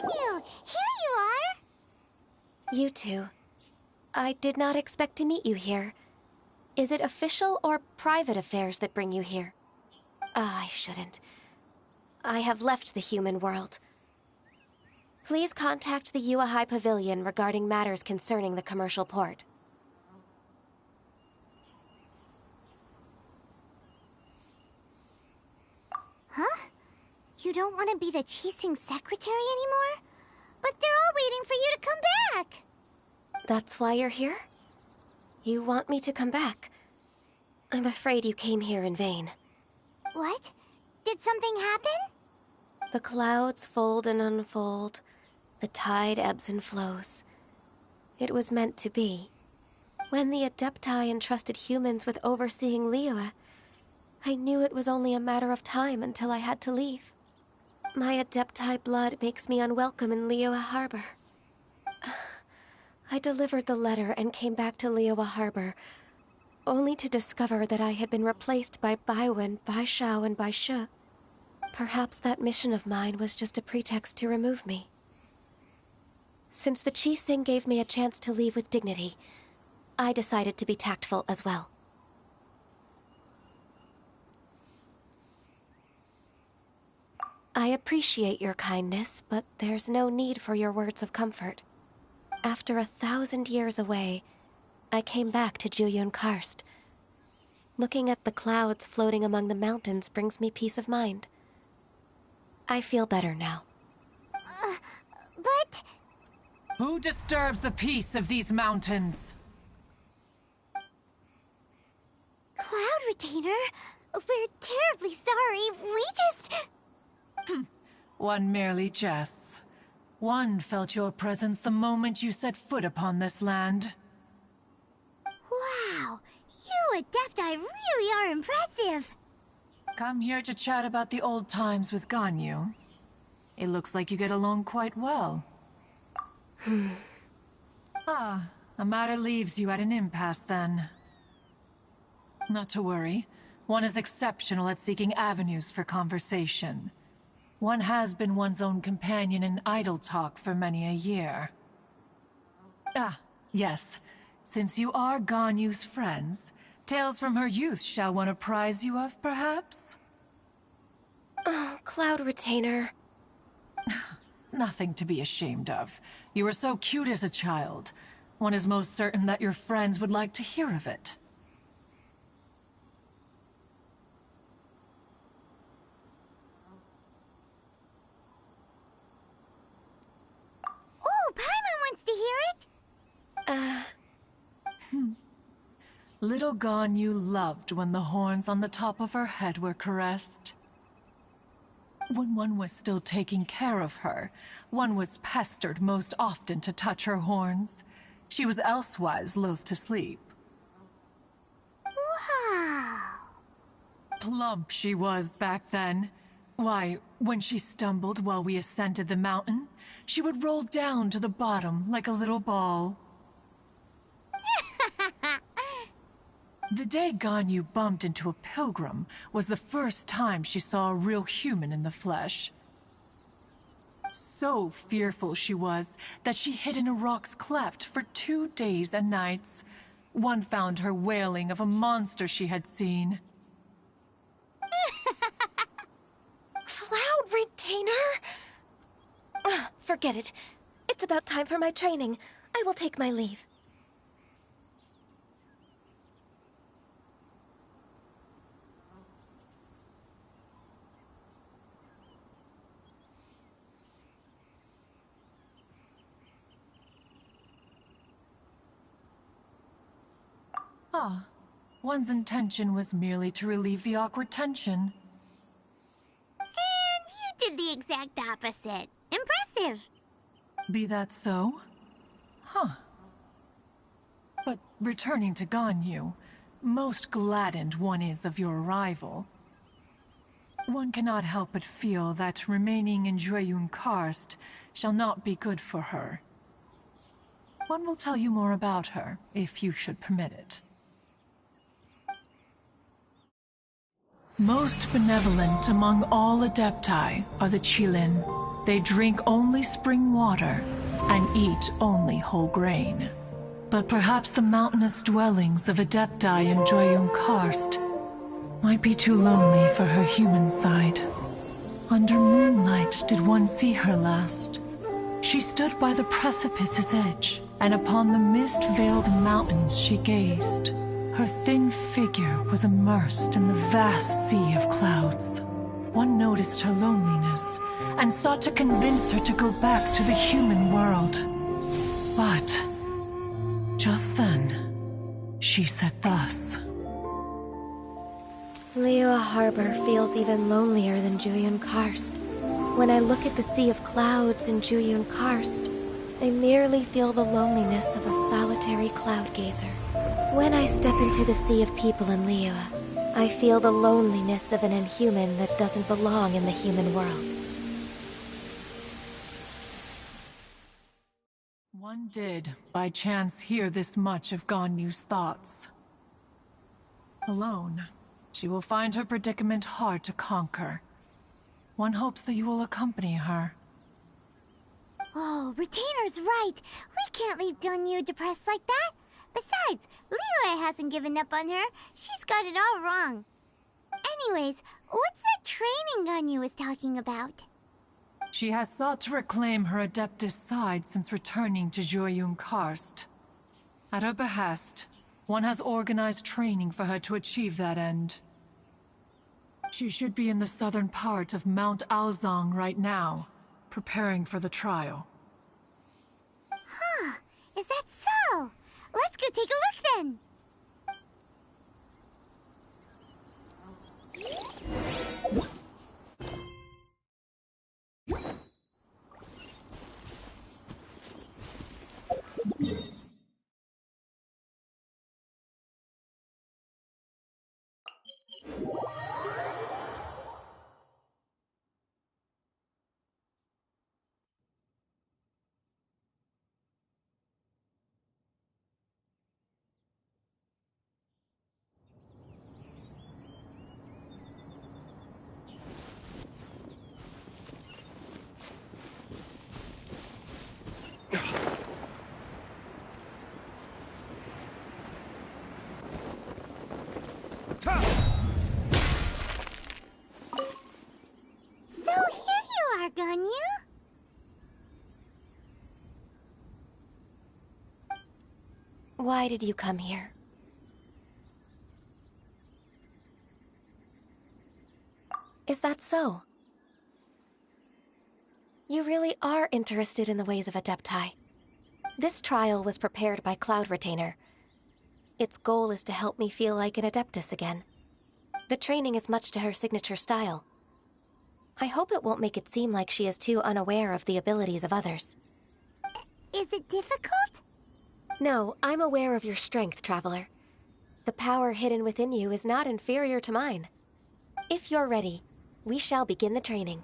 Ganyu! Here you are! You two. I did not expect to meet you here. Is it official or private affairs that bring you here? I shouldn't. I have left the human world. Please contact the Yua High Pavilion regarding matters concerning the commercial port. Huh? You don't want to be the Qixing secretary anymore? But they're all waiting for you to come back! That's why you're here? You want me to come back? I'm afraid you came here in vain. What? Did something happen? The clouds fold and unfold. The tide ebbs and flows. It was meant to be. When the Adepti entrusted humans with overseeing Liyue, I knew it was only a matter of time until I had to leave. My Adepti blood makes me unwelcome in Liyue Harbor. I delivered the letter and came back to Liyue Harbor, only to discover that I had been replaced by Baiwen, Baishao, and Baishe. Perhaps that mission of mine was just a pretext to remove me. Since the Qixing gave me a chance to leave with dignity, I decided to be tactful as well. I appreciate your kindness, but there's no need for your words of comfort. After 1,000 years away, I came back to Juyun Karst. Looking at the clouds floating among the mountains brings me peace of mind. I feel better now. But... Who disturbs the peace of these mountains? Cloud Retainer, we're terribly sorry. We just... One merely jests. One felt your presence the moment you set foot upon this land. Wow, you Adepti really are impressive. Come here to chat about the old times with Ganyu. It looks like you get along quite well. A matter leaves you at an impasse then. Not to worry. One is exceptional at seeking avenues for conversation. One has been one's own companion in idle talk for many a year. Yes. Since you are Ganyu's friends, tales from her youth shall one apprise you of, perhaps? Oh, Cloud Retainer. Nothing to be ashamed of. You were so cute as a child. One is most certain that your friends would like to hear of it. Oh, Paimon wants to hear it! Little Ganyu loved when the horns on the top of her head were caressed. When one was still taking care of her, one was pestered most often to touch her horns. She was elsewise loath to sleep. Wow! Plump she was back then. Why, when she stumbled while we ascended the mountain, she would roll down to the bottom like a little ball. The day Ganyu bumped into a pilgrim was the first time she saw a real human in the flesh. So fearful she was that she hid in a rock's cleft for 2 days and nights. One found her wailing of a monster she had seen. Cloud Retainer? Forget it. It's about time for my training. I will take my leave. One's intention was merely to relieve the awkward tension. And you did the exact opposite. Impressive. Be that so? But returning to Ganyu, most gladdened one is of your arrival. One cannot help but feel that remaining in Juyun Karst shall not be good for her. One will tell you more about her, if you should permit it. Most benevolent among all Adepti are the Qilin. They drink only spring water and eat only whole grain. But perhaps the mountainous dwellings of Adepti in Joyun Karst might be too lonely for her human side. Under moonlight did one see her last. She stood by the precipice's edge, and upon the mist-veiled mountains she gazed. Her thin figure was immersed in the vast sea of clouds. One noticed her loneliness, and sought to convince her to go back to the human world. But just then, she said thus. Liyue Harbor feels even lonelier than Joyun Karst. When I look at the sea of clouds in Joyun Karst, I merely feel the loneliness of a solitary cloud gazer. When I step into the sea of people in Liyue, I feel the loneliness of an inhuman that doesn't belong in the human world. One did, by chance, hear this much of Ganyu's thoughts. Alone, she will find her predicament hard to conquer. One hopes that you will accompany her. Oh, Retainer's right. We can't leave Ganyu depressed like that. Besides, Liyue hasn't given up on her. She's got it all wrong. Anyways, what's that training Ganyu was talking about? She has sought to reclaim her Adeptus side since returning to Joyun Karst. At her behest, one has organized training for her to achieve that end. She should be in the southern part of Mount Aozang right now, preparing for the trial. Huh, is that so? Let's go take a look then! So here you are, Ganyu. Why did you come here? Is that so? You really are interested in the ways of Adepti. This trial was prepared by Cloud Retainer. Its goal is to help me feel like an Adeptus again. The training is much to her signature style. I hope it won't make it seem like she is too unaware of the abilities of others. Is it difficult? No, I'm aware of your strength, Traveler. The power hidden within you is not inferior to mine. If you're ready, we shall begin the training.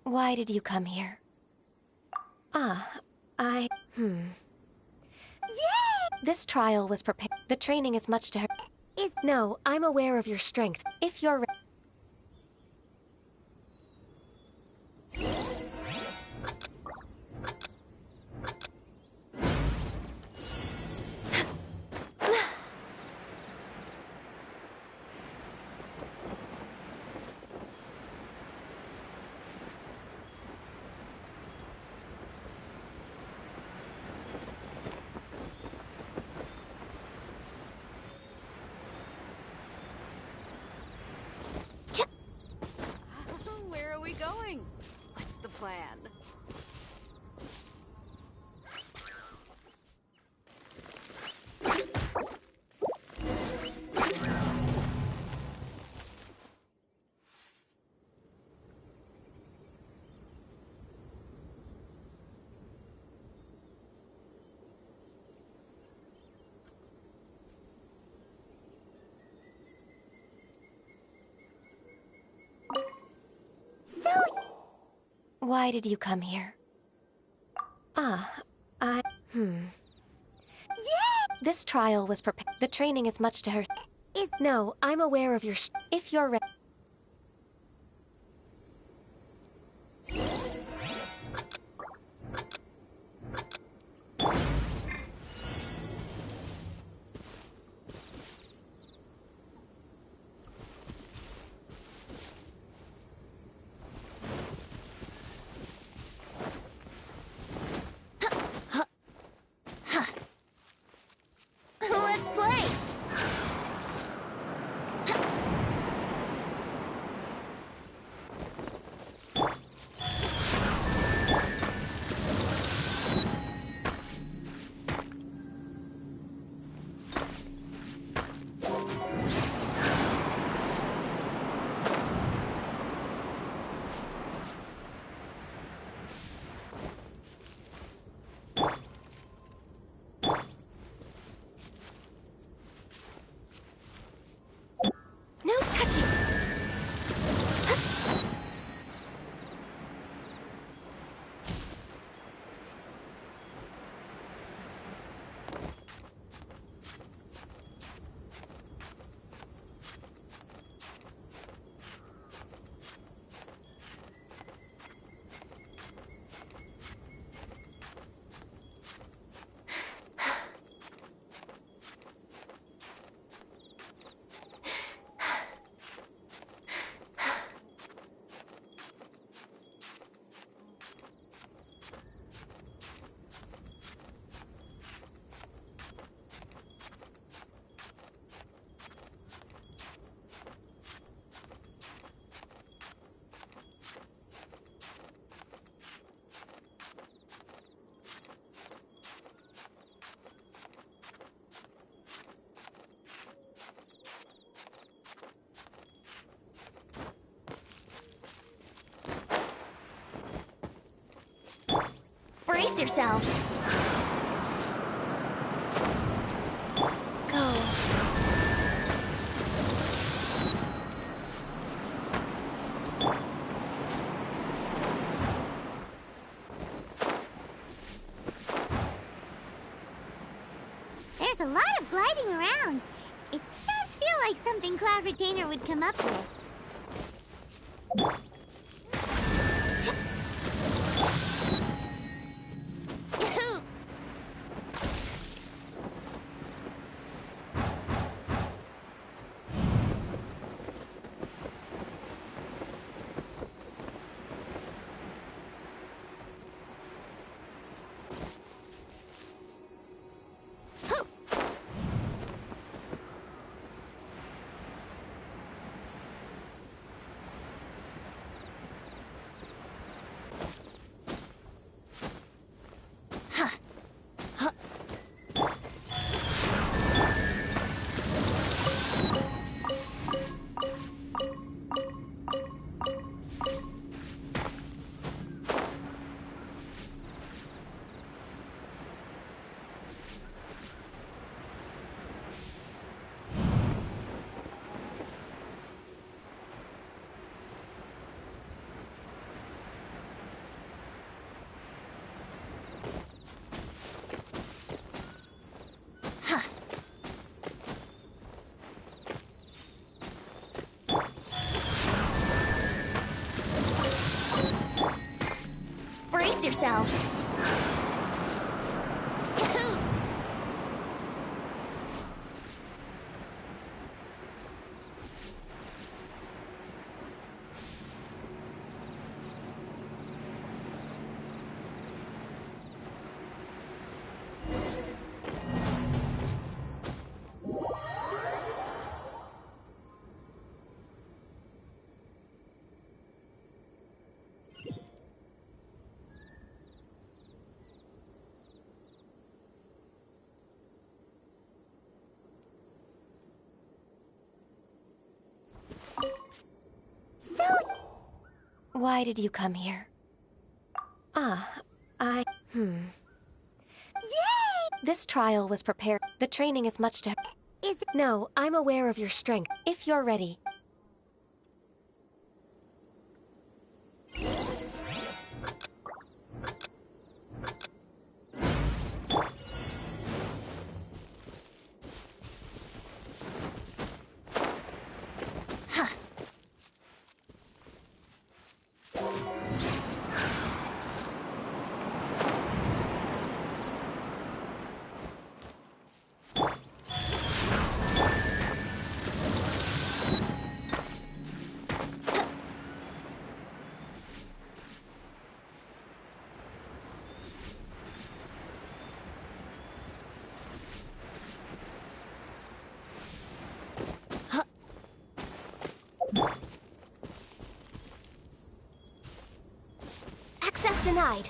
Why did you come here? Yay! This trial was prepared. The training is much to her. No, I'm aware of your strength. If you're Why did you come here? Yay! This trial was prepared. The training is much to her. No, I'm aware of your if you're ready. Let's play! No touching! Brace yourself! Go. There's a lot of gliding around. It does feel like something Cloud Retainer would come up with. Brace yourself! Why did you come here? Yay! This trial was prepared. The training is much to... Is it... No, I'm aware of your strength. If you're ready. denied.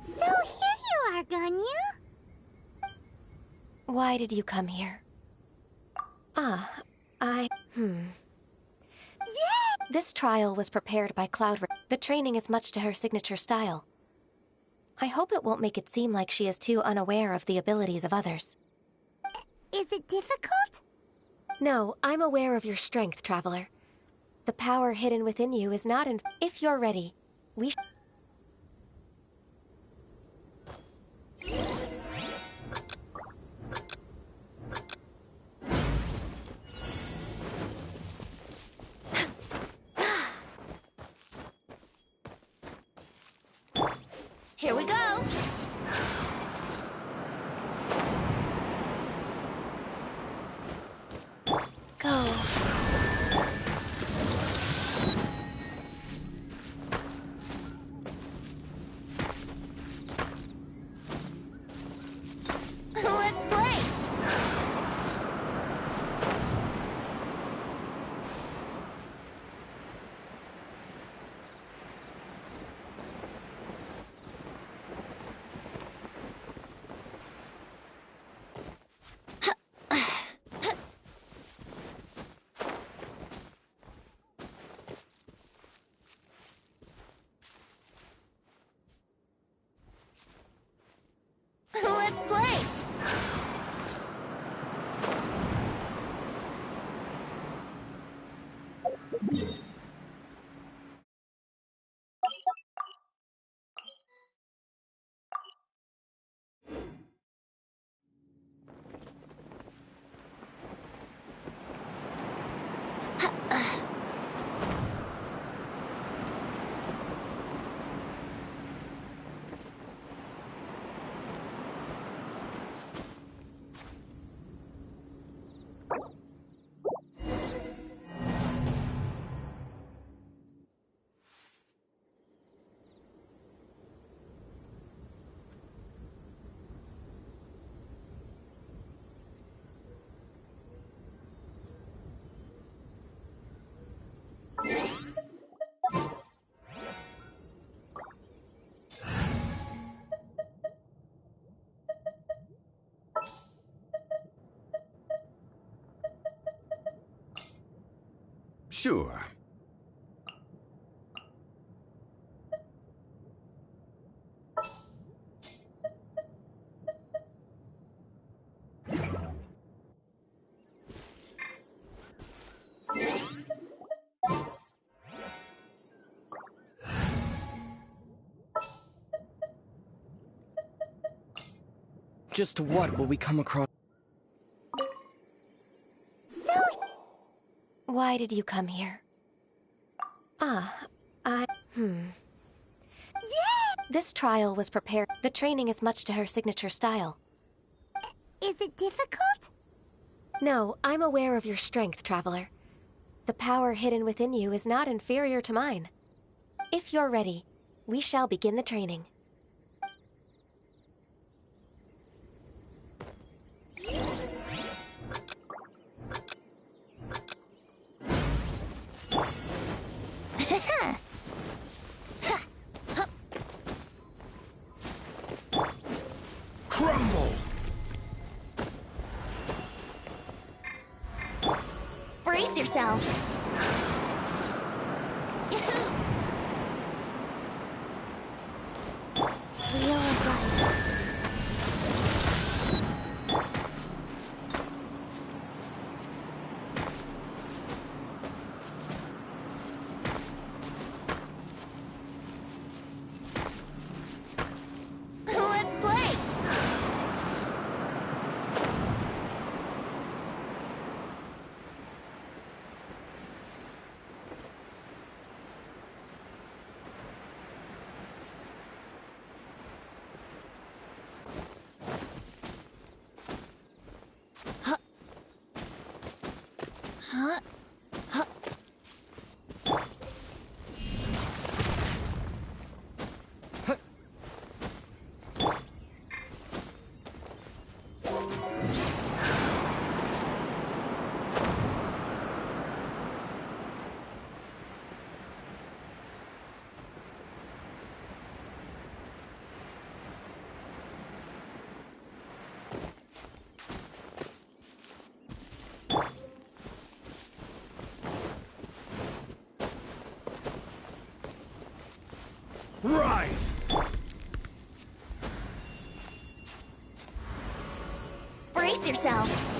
So here you are, Ganyu. Why did you come here? Yay! This trial was prepared by Cloud. The training is much to her signature style. I hope it won't make it seem like she is too unaware of the abilities of others. Is it difficult? No, I'm aware of your strength, Traveler. The power hidden within you is not in... If you're ready, we... Here we go! Go. Let's play! Let's play! Sure. Just what will we come across? Why did you come here? Yay! This trial was prepared. The training is much to her signature style. Is it difficult? No, I'm aware of your strength, Traveler. The power hidden within you is not inferior to mine. If you're ready, we shall begin the training. Crumble! Brace yourself! Wheel of Life. Let's play! Rise! Brace yourself!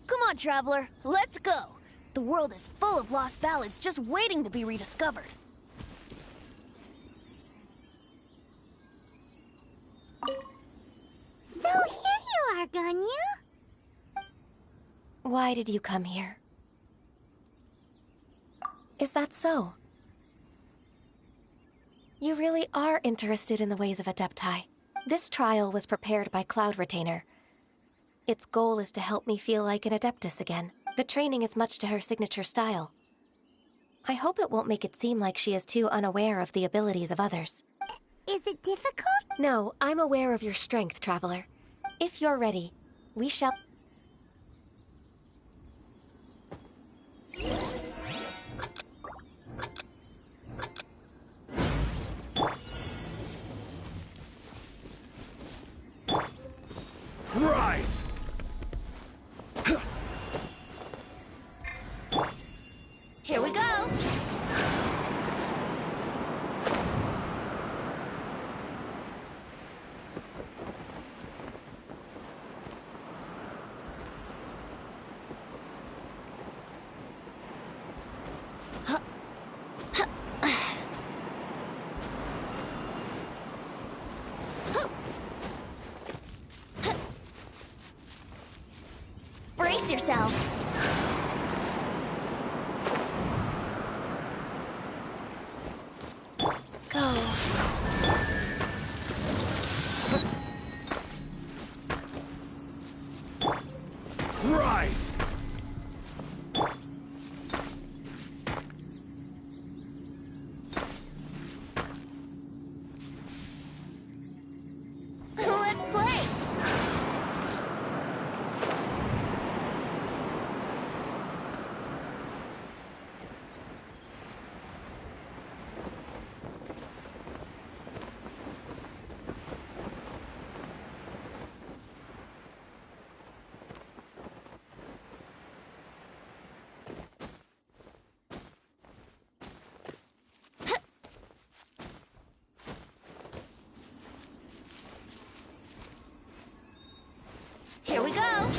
Come on, traveler, let's go! The world is full of lost ballads just waiting to be rediscovered. So here you are, Ganyu. Why did you come here? Is that so? You really are interested in the ways of Adepti. This trial was prepared by Cloud Retainer. Its goal is to help me feel like an Adeptus again. The training is much to her signature style. I hope it won't make it seem like she is too unaware of the abilities of others. Is it difficult? No, I'm aware of your strength, Traveler. If you're ready, we shall... Rise! Here we go! Brace yourself. Go. Rise! Let's play. Here we go!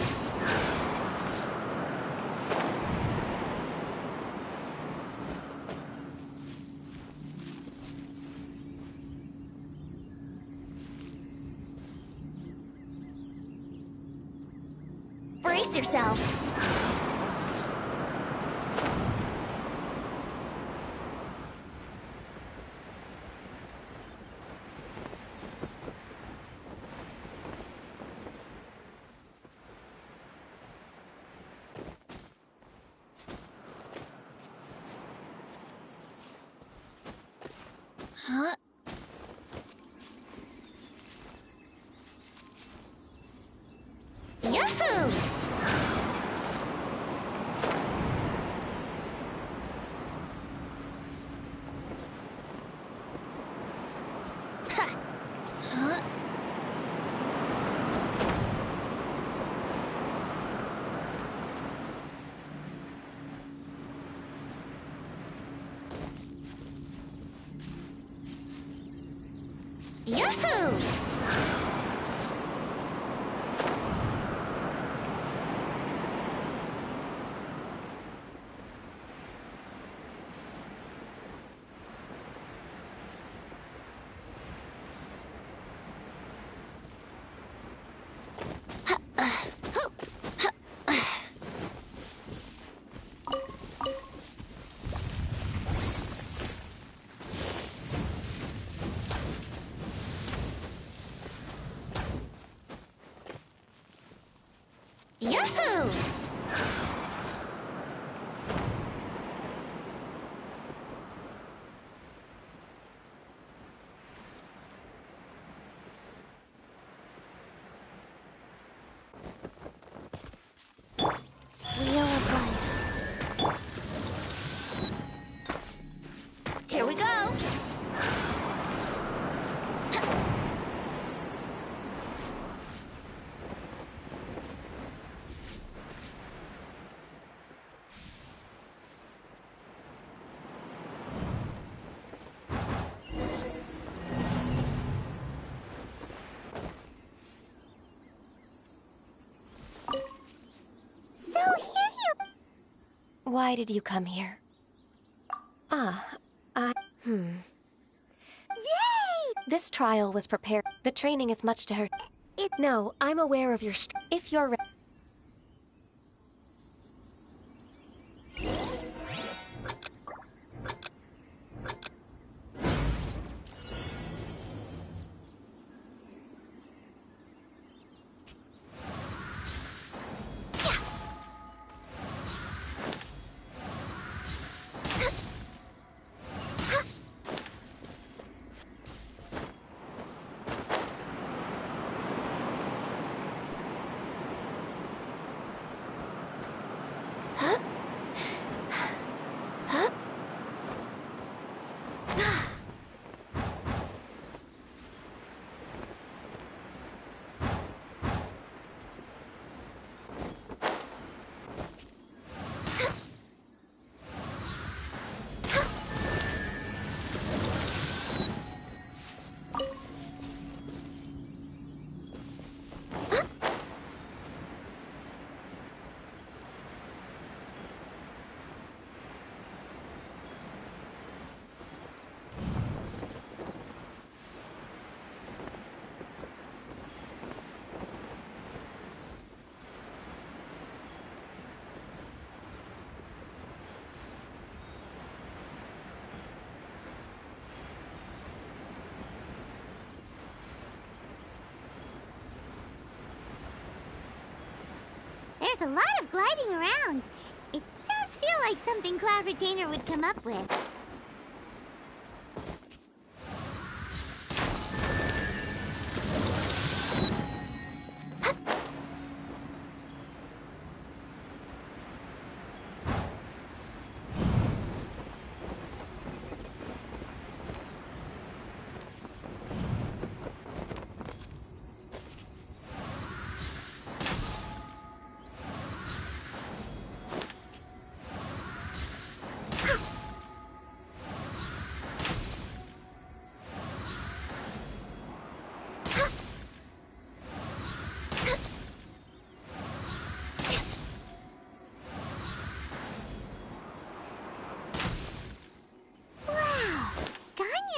Brace yourself. Huh? Yahoo! Huh? Yahoo! Why did you come here? Yay! This trial was prepared. The training is much to her. No, I'm aware of your if you're There's a lot of gliding around. It does feel like something Cloud Retainer would come up with.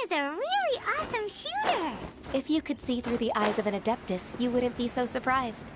Is a really awesome shooter! If you could see through the eyes of an Adeptus, you wouldn't be so surprised.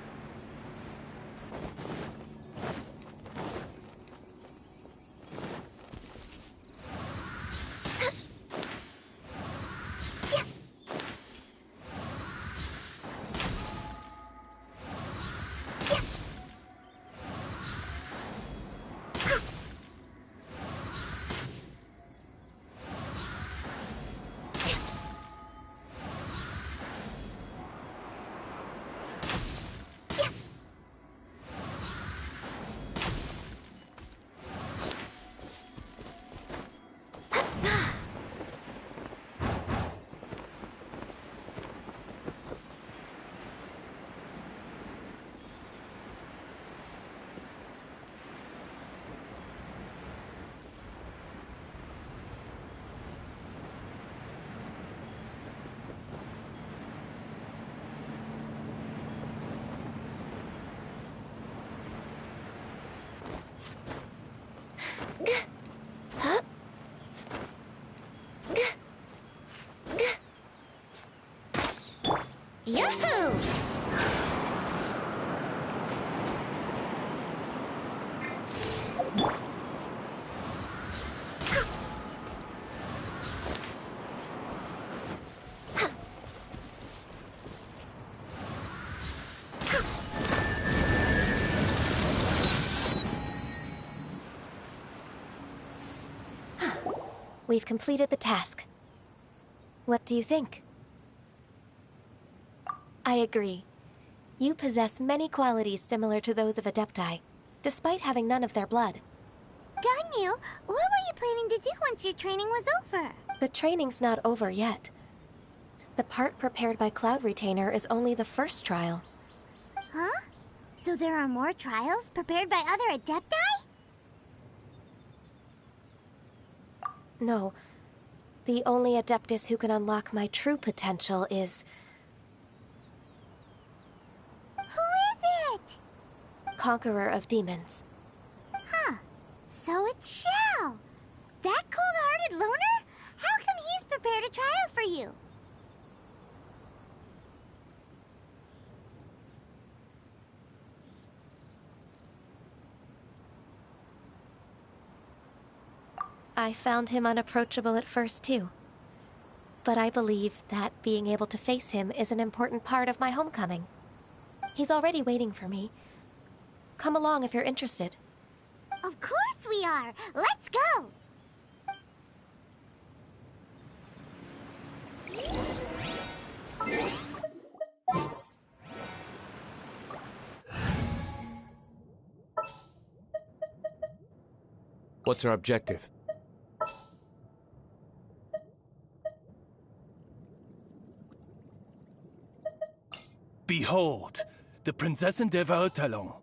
Yahoo! We've completed the task. What do you think? I agree. You possess many qualities similar to those of Adepti, despite having none of their blood. Ganyu, what were you planning to do once your training was over? The training's not over yet. The part prepared by Cloud Retainer is only the first trial. Huh? So there are more trials prepared by other Adepti? No. The only Adeptus who can unlock my true potential is... Who is it? Conqueror of Demons. Huh. So it's Shao! That cold-hearted loner? How come he's prepared a trial for you? I found him unapproachable at first, too. But I believe that being able to face him is an important part of my homecoming. He's already waiting for me. Come along if you're interested. Of course we are! Let's go! What's our objective? Behold, the Prinzessin der Verurteilung.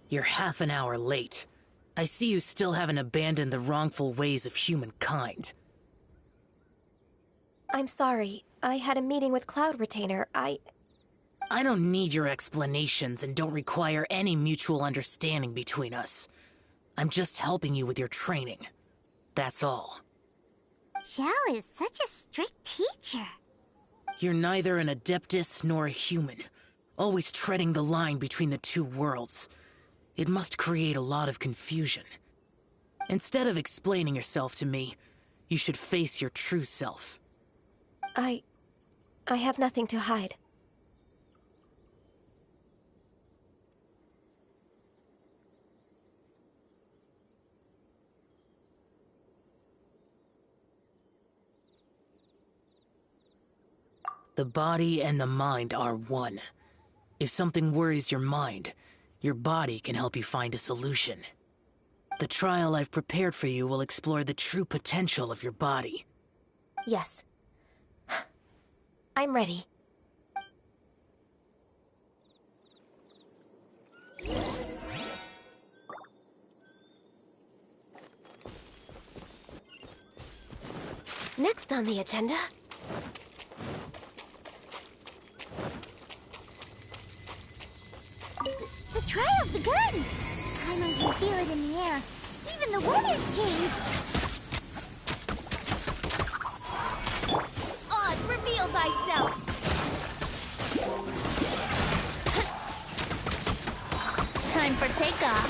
You're half an hour late. I see you still haven't abandoned the wrongful ways of humankind. I'm sorry. I had a meeting with Cloud Retainer. I don't need your explanations and don't require any mutual understanding between us. I'm just helping you with your training. That's all. Xiao is such a strict teacher. You're neither an Adeptus nor a human, always treading the line between the two worlds. It must create a lot of confusion. Instead of explaining yourself to me, you should face your true self. I have nothing to hide. The body and the mind are one. If something worries your mind, your body can help you find a solution. The trial I've prepared for you will explore the true potential of your body. Yes. I'm ready. Next on the agenda... The trial's begun! Paimon can feel it in the air. Even the weather's changed. Oz, reveal thyself! Time for takeoff.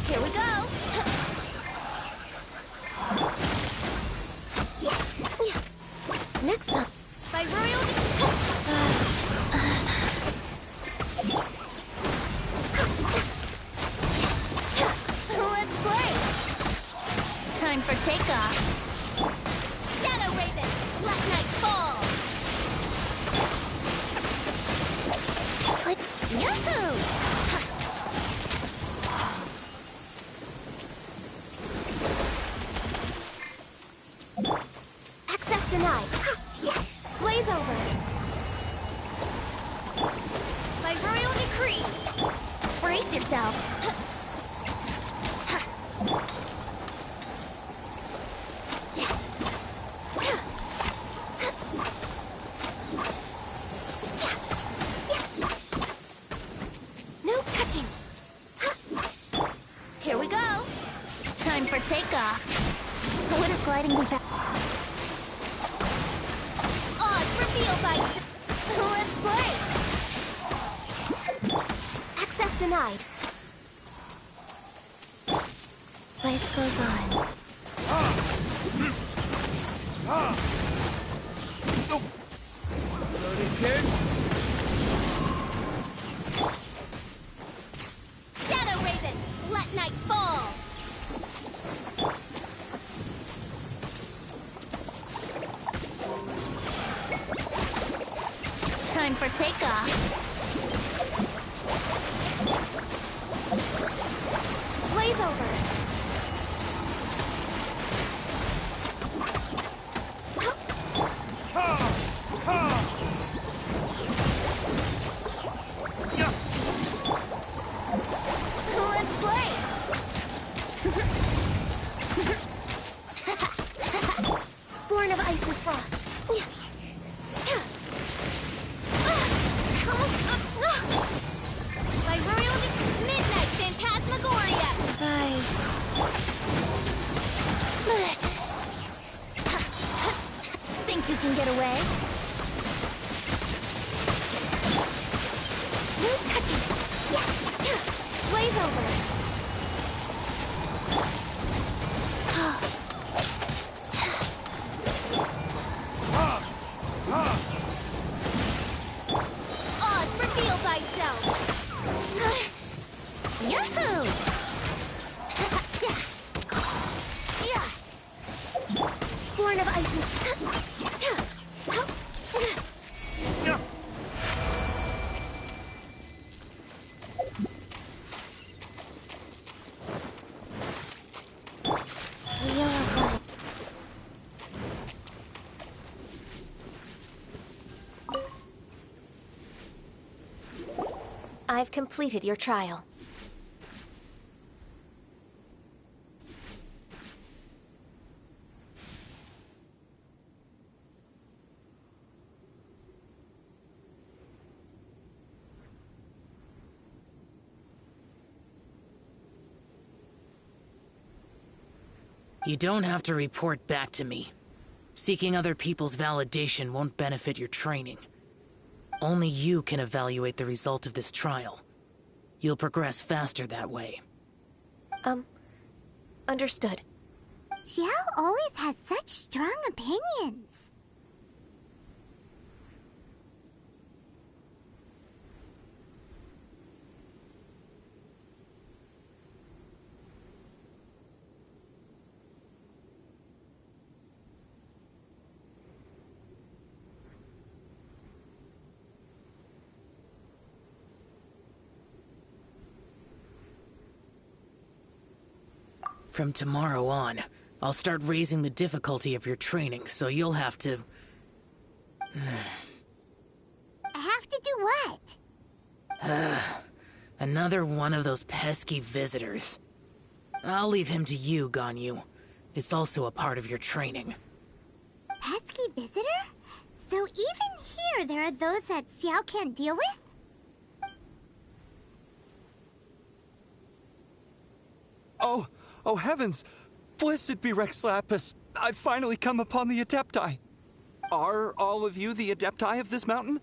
Here we go! Next up... By royal... Let's play! Time for takeoff. Shadow Raven, let night fall! Yahoo! Access denied. Blaze over. By royal decree! Brace yourself! No touching. Here we go! Time for takeoff! What if gliding me back? Oz, reveal thyself! Let's play! Access denied. Life goes on. Loading kids. Shadow Raven, let night fall! Time for takeoff. Blaze over! Let's play! Born of ice and frost. By Royal Midnight Phantasmagoria! Rise. Think you can get away? No touching. Blaze over! Oz, reveal thyself! Yahoo! Born of ice and... Wheel of life. I've completed your trial. You don't have to report back to me. Seeking other people's validation won't benefit your training. Only you can evaluate the result of this trial. You'll progress faster that way. Understood. Xiao always has such strong opinions. From tomorrow on, I'll start raising the difficulty of your training, so you'll have to... Have to do what? Another one of those pesky visitors. I'll leave him to you, Ganyu. It's also a part of your training. Pesky visitor? So even here there are those that Xiao can't deal with? Oh heavens! Blessed be Rex Lapis! I've finally come upon the Adepti! Are all of you the Adepti of this mountain?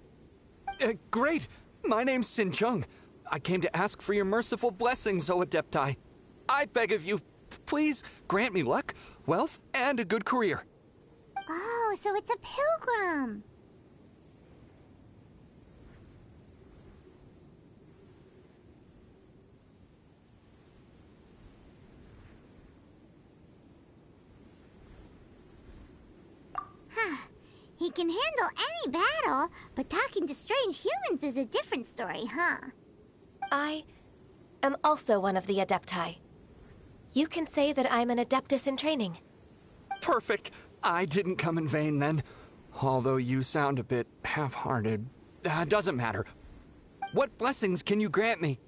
Great! My name's Sin Chung. I came to ask for your merciful blessings, O Adepti. I beg of you, please grant me luck, wealth, and a good career. Oh, so it's a pilgrim. He can handle any battle, but talking to strange humans is a different story, huh? I am also one of the Adepti. You can say that I'm an Adeptus in training. Perfect! I didn't come in vain then. Although you sound a bit half-hearted. Doesn't matter. What blessings can you grant me?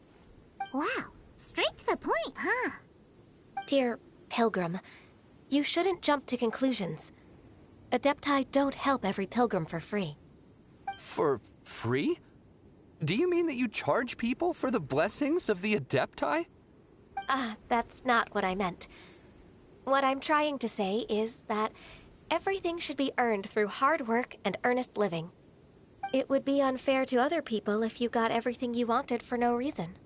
Wow, straight to the point, huh? Dear Pilgrim, you shouldn't jump to conclusions. Adepti don't help every pilgrim for free. For free? Do you mean that you charge people for the blessings of the Adepti? That's not what I meant. What I'm trying to say is that everything should be earned through hard work and earnest living. It would be unfair to other people if you got everything you wanted for no reason.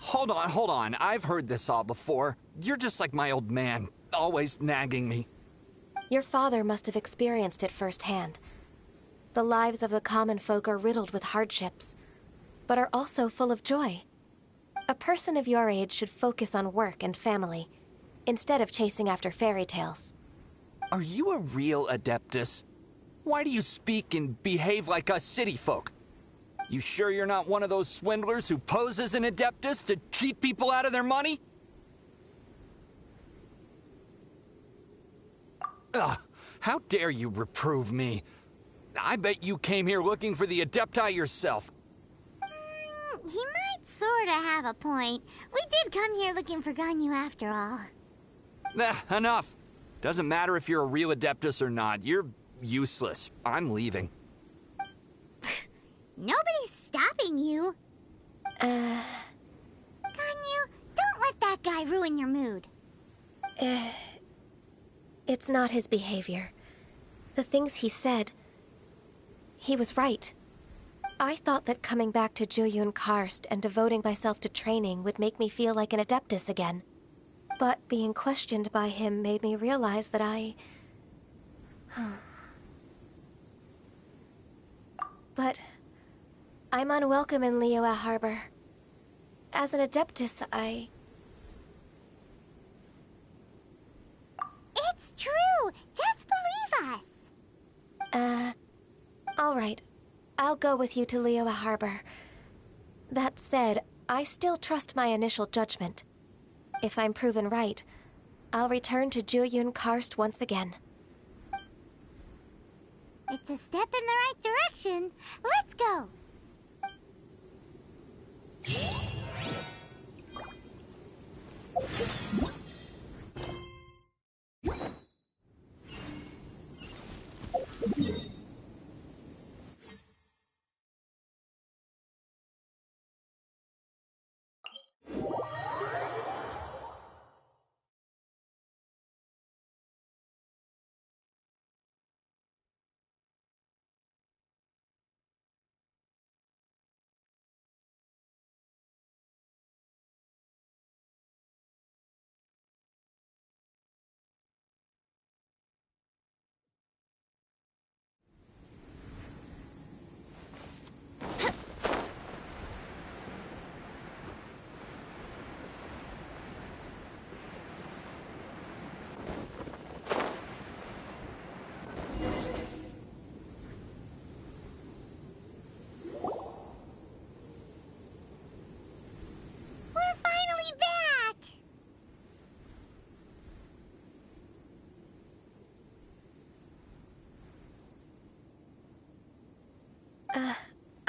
Hold on. I've heard this all before. You're just like my old man, always nagging me. Your father must have experienced it firsthand. The lives of the common folk are riddled with hardships, but are also full of joy. A person of your age should focus on work and family, instead of chasing after fairy tales. Are you a real Adeptus? Why do you speak and behave like us city folk? You sure you're not one of those swindlers who pose as an Adeptus to cheat people out of their money? Ugh, how dare you reprove me? I bet you came here looking for the Adepti yourself. He might sorta have a point. We did come here looking for Ganyu after all. Enough. Doesn't matter if you're a real Adeptus or not. You're useless. I'm leaving. Nobody's stopping you. Ganyu, don't let that guy ruin your mood. It's not his behavior. The things he said... He was right. I thought that coming back to Jueyun Karst and devoting myself to training would make me feel like an Adeptus again. But being questioned by him made me realize that But... I'm unwelcome in Liyue Harbor. As an Adeptus, It's true! Just believe us! Alright. I'll go with you to Liyue Harbor. That said, I still trust my initial judgment. If I'm proven right, I'll return to Jueyun Karst once again. It's a step in the right direction. Let's go!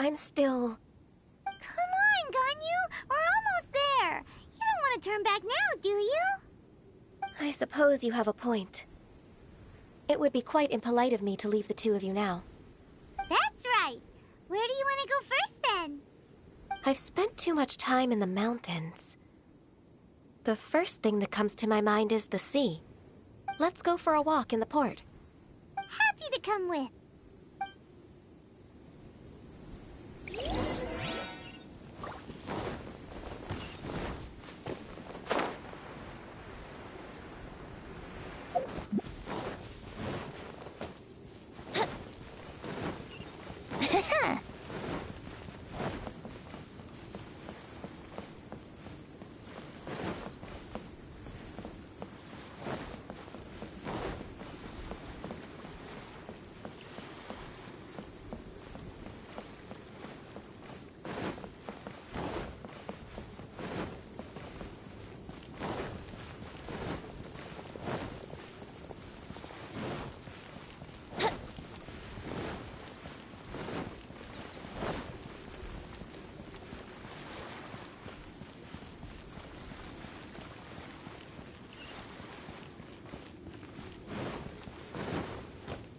I'm still... Come on, Ganyu! We're almost there! You don't want to turn back now, do you? I suppose you have a point. It would be quite impolite of me to leave the two of you now. That's right! Where do you want to go first, then? I've spent too much time in the mountains. The first thing that comes to my mind is the sea. Let's go for a walk in the port. Happy to come with.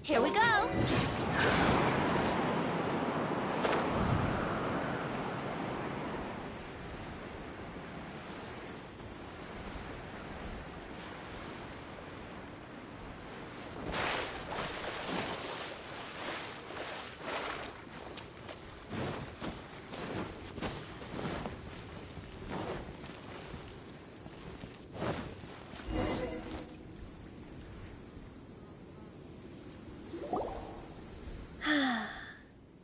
Here we go!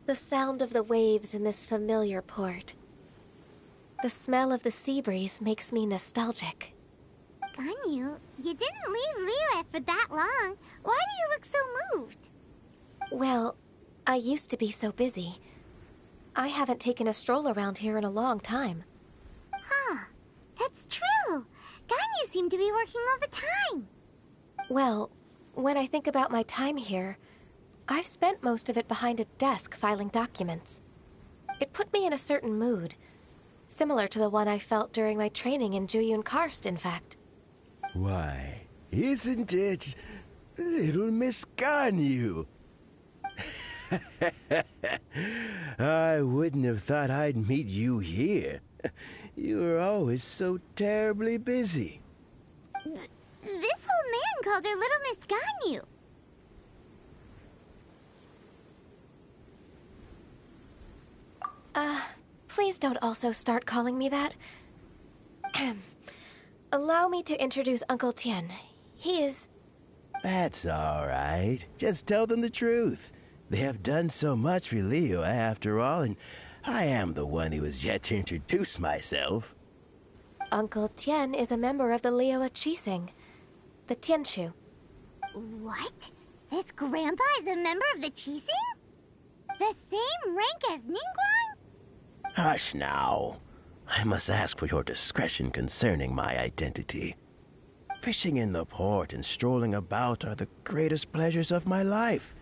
The sound of the waves in this familiar port. The smell of the sea breeze makes me nostalgic. Ganyu, you didn't leave Liyue for that long. Why do you look so moved? Well, I used to be so busy. I haven't taken a stroll around here in a long time. Huh, that's true. Ganyu seemed to be working all the time. Well, when I think about my time here, I've spent most of it behind a desk filing documents. It put me in a certain mood, similar to the one I felt during my training in Juyun Karst, in fact. Why, isn't it little Miss Ganyu? I wouldn't have thought I'd meet you here. You were always so terribly busy. This old man called her Little Miss Ganyu. Please don't also start calling me that. Allow me to introduce Uncle Tien. He is... That's all right. Just tell them the truth. They have done so much for Liyue after all, and I am the one who has yet to introduce myself. Uncle Tien is a member of the Liyue Qixing, the Tianshu. What? This grandpa is a member of the Qixing? The same rank as Ningguang? Hush now. I must ask for your discretion concerning my identity. Fishing in the port and strolling about are the greatest pleasures of my life.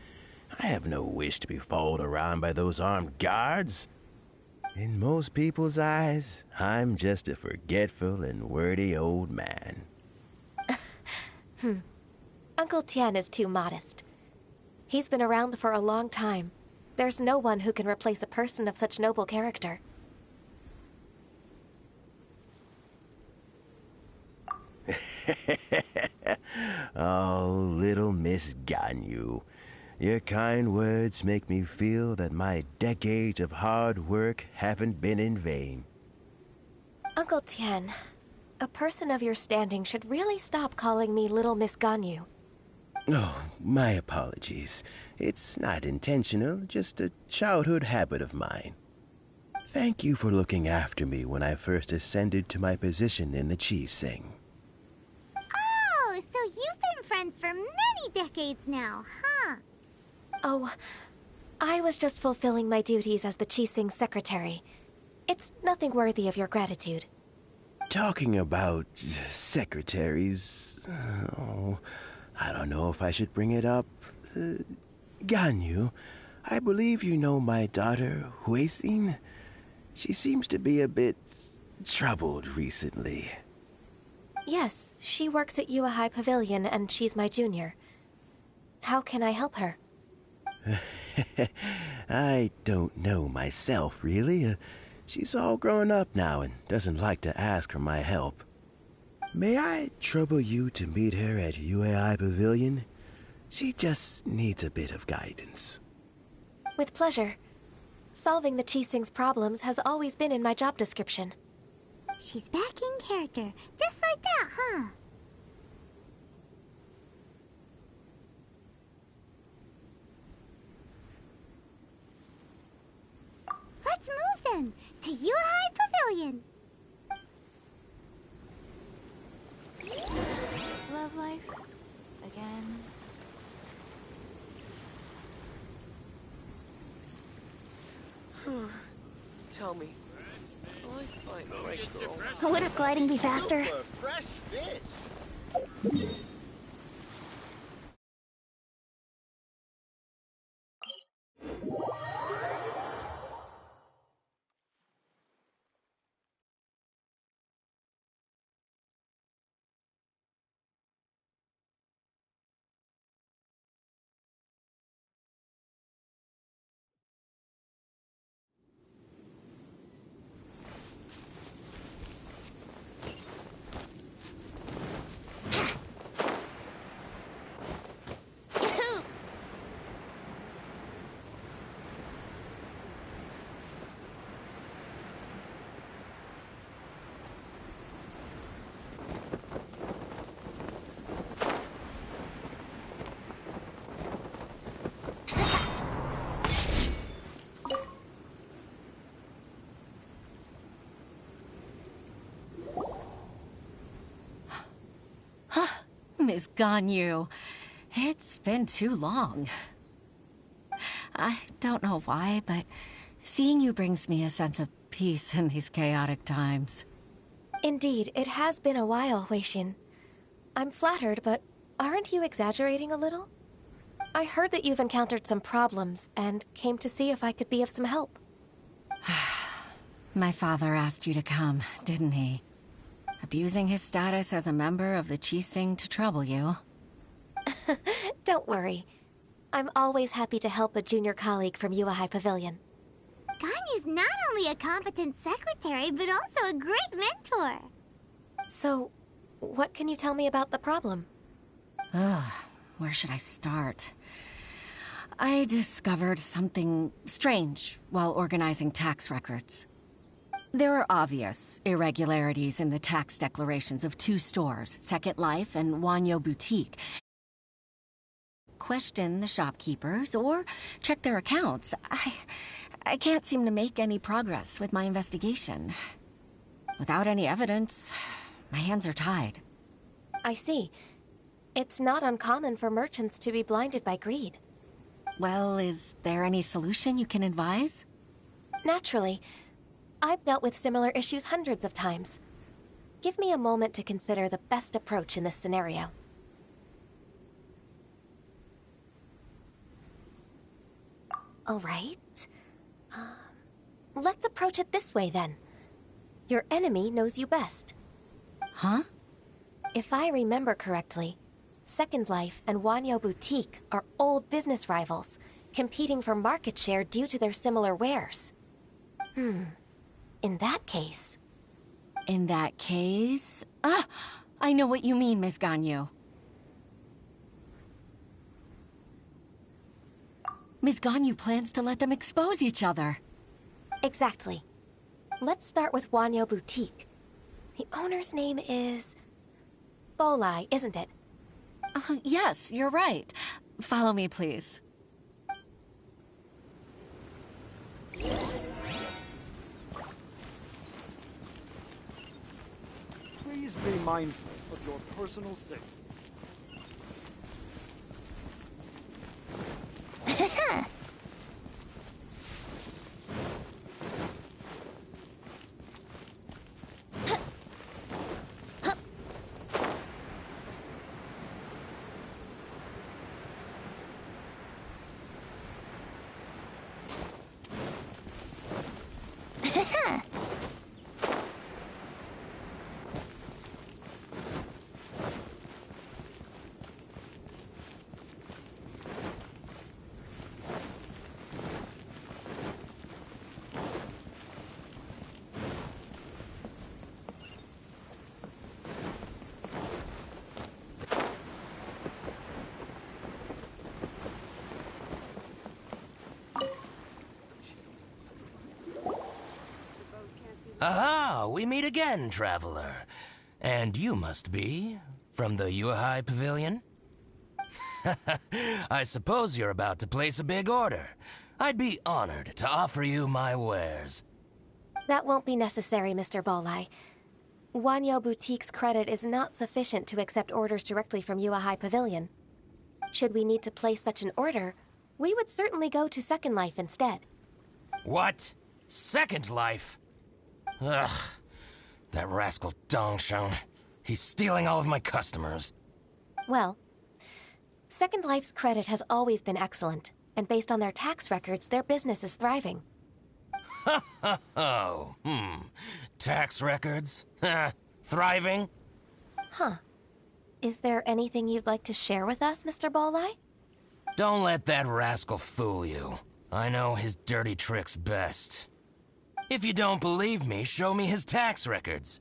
I have no wish to be followed around by those armed guards. In most people's eyes, I'm just a forgetful and wordy old man. Uncle Tien is too modest. He's been around for a long time. There's no one who can replace a person of such noble character. Oh, little Miss Ganyu. Your kind words make me feel that my decades of hard work haven't been in vain. Uncle Tien, a person of your standing should really stop calling me Little Miss Ganyu. Oh, my apologies. It's not intentional, just a childhood habit of mine. Thank you for looking after me when I first ascended to my position in the Qixing. Oh, so you've been friends for many decades now, huh? Oh, I was just fulfilling my duties as the Qixing secretary. It's nothing worthy of your gratitude. Talking about secretaries... Oh, I don't know if I should bring it up. Ganyu, I believe you know my daughter, Huixin. She seems to be a bit troubled recently. Yes, she works at Yua High Pavilion and she's my junior. How can I help her? I don't know myself, really. She's all grown up now and doesn't like to ask for my help. May I trouble you to meet her at UAI Pavilion? She just needs a bit of guidance. With pleasure. Solving the Qixing's problems has always been in my job description. She's back in character, just like that, huh? Let's move then, to Yuhai Pavilion. Love life? Again? Tell me, will I find the right girl? Would gliding be faster? Fresh fish! Miss Ganyu. It's been too long. I don't know why, but seeing you brings me a sense of peace in these chaotic times. Indeed, it has been a while, Huixin. I'm flattered, but aren't you exaggerating a little? I heard that you've encountered some problems and came to see if I could be of some help. My father asked you to come, didn't he? Abusing his status as a member of the Qixing to trouble you. Don't worry. I'm always happy to help a junior colleague from Yuehai Pavilion. Ganyu's not only a competent secretary, but also a great mentor. So, what can you tell me about the problem? Ugh, where should I start? I discovered something strange while organizing tax records. There are obvious irregularities in the tax declarations of two stores, Second Life and Wanyo Boutique. Question the shopkeepers or check their accounts. I can't seem to make any progress with my investigation. Without any evidence, my hands are tied. I see. It's not uncommon for merchants to be blinded by greed. Well, is there any solution you can advise? Naturally. I've dealt with similar issues hundreds of times. Give me a moment to consider the best approach in this scenario. All right. Let's approach it this way, then. Your enemy knows you best. Huh? If I remember correctly, Second Life and Wanyo Boutique are old business rivals, competing for market share due to their similar wares. In that case... In that case... Ah! I know what you mean, Miss Ganyu. Miss Ganyu plans to let them expose each other. Exactly. Let's start with Wanyo Boutique. The owner's name is... Bolai, isn't it? Yes, you're right. Follow me, please. Please be mindful of your personal safety. Aha! We meet again, traveler. And you must be from the Yuehai Pavilion? I suppose you're about to place a big order. I'd be honored to offer you my wares. That won't be necessary, Mr. Bolai. Wanyo Boutique's credit is not sufficient to accept orders directly from Yuehai Pavilion. Should we need to place such an order, we would certainly go to Second Life instead. What? Second Life? Ugh. That rascal Dongsheng. He's stealing all of my customers. Well, Second Life's credit has always been excellent, and based on their tax records, their business is thriving. Tax records? Thriving? Huh. Is there anything you'd like to share with us, Mr. Bolai? Don't let that rascal fool you. I know his dirty tricks best. If you don't believe me, show me his tax records.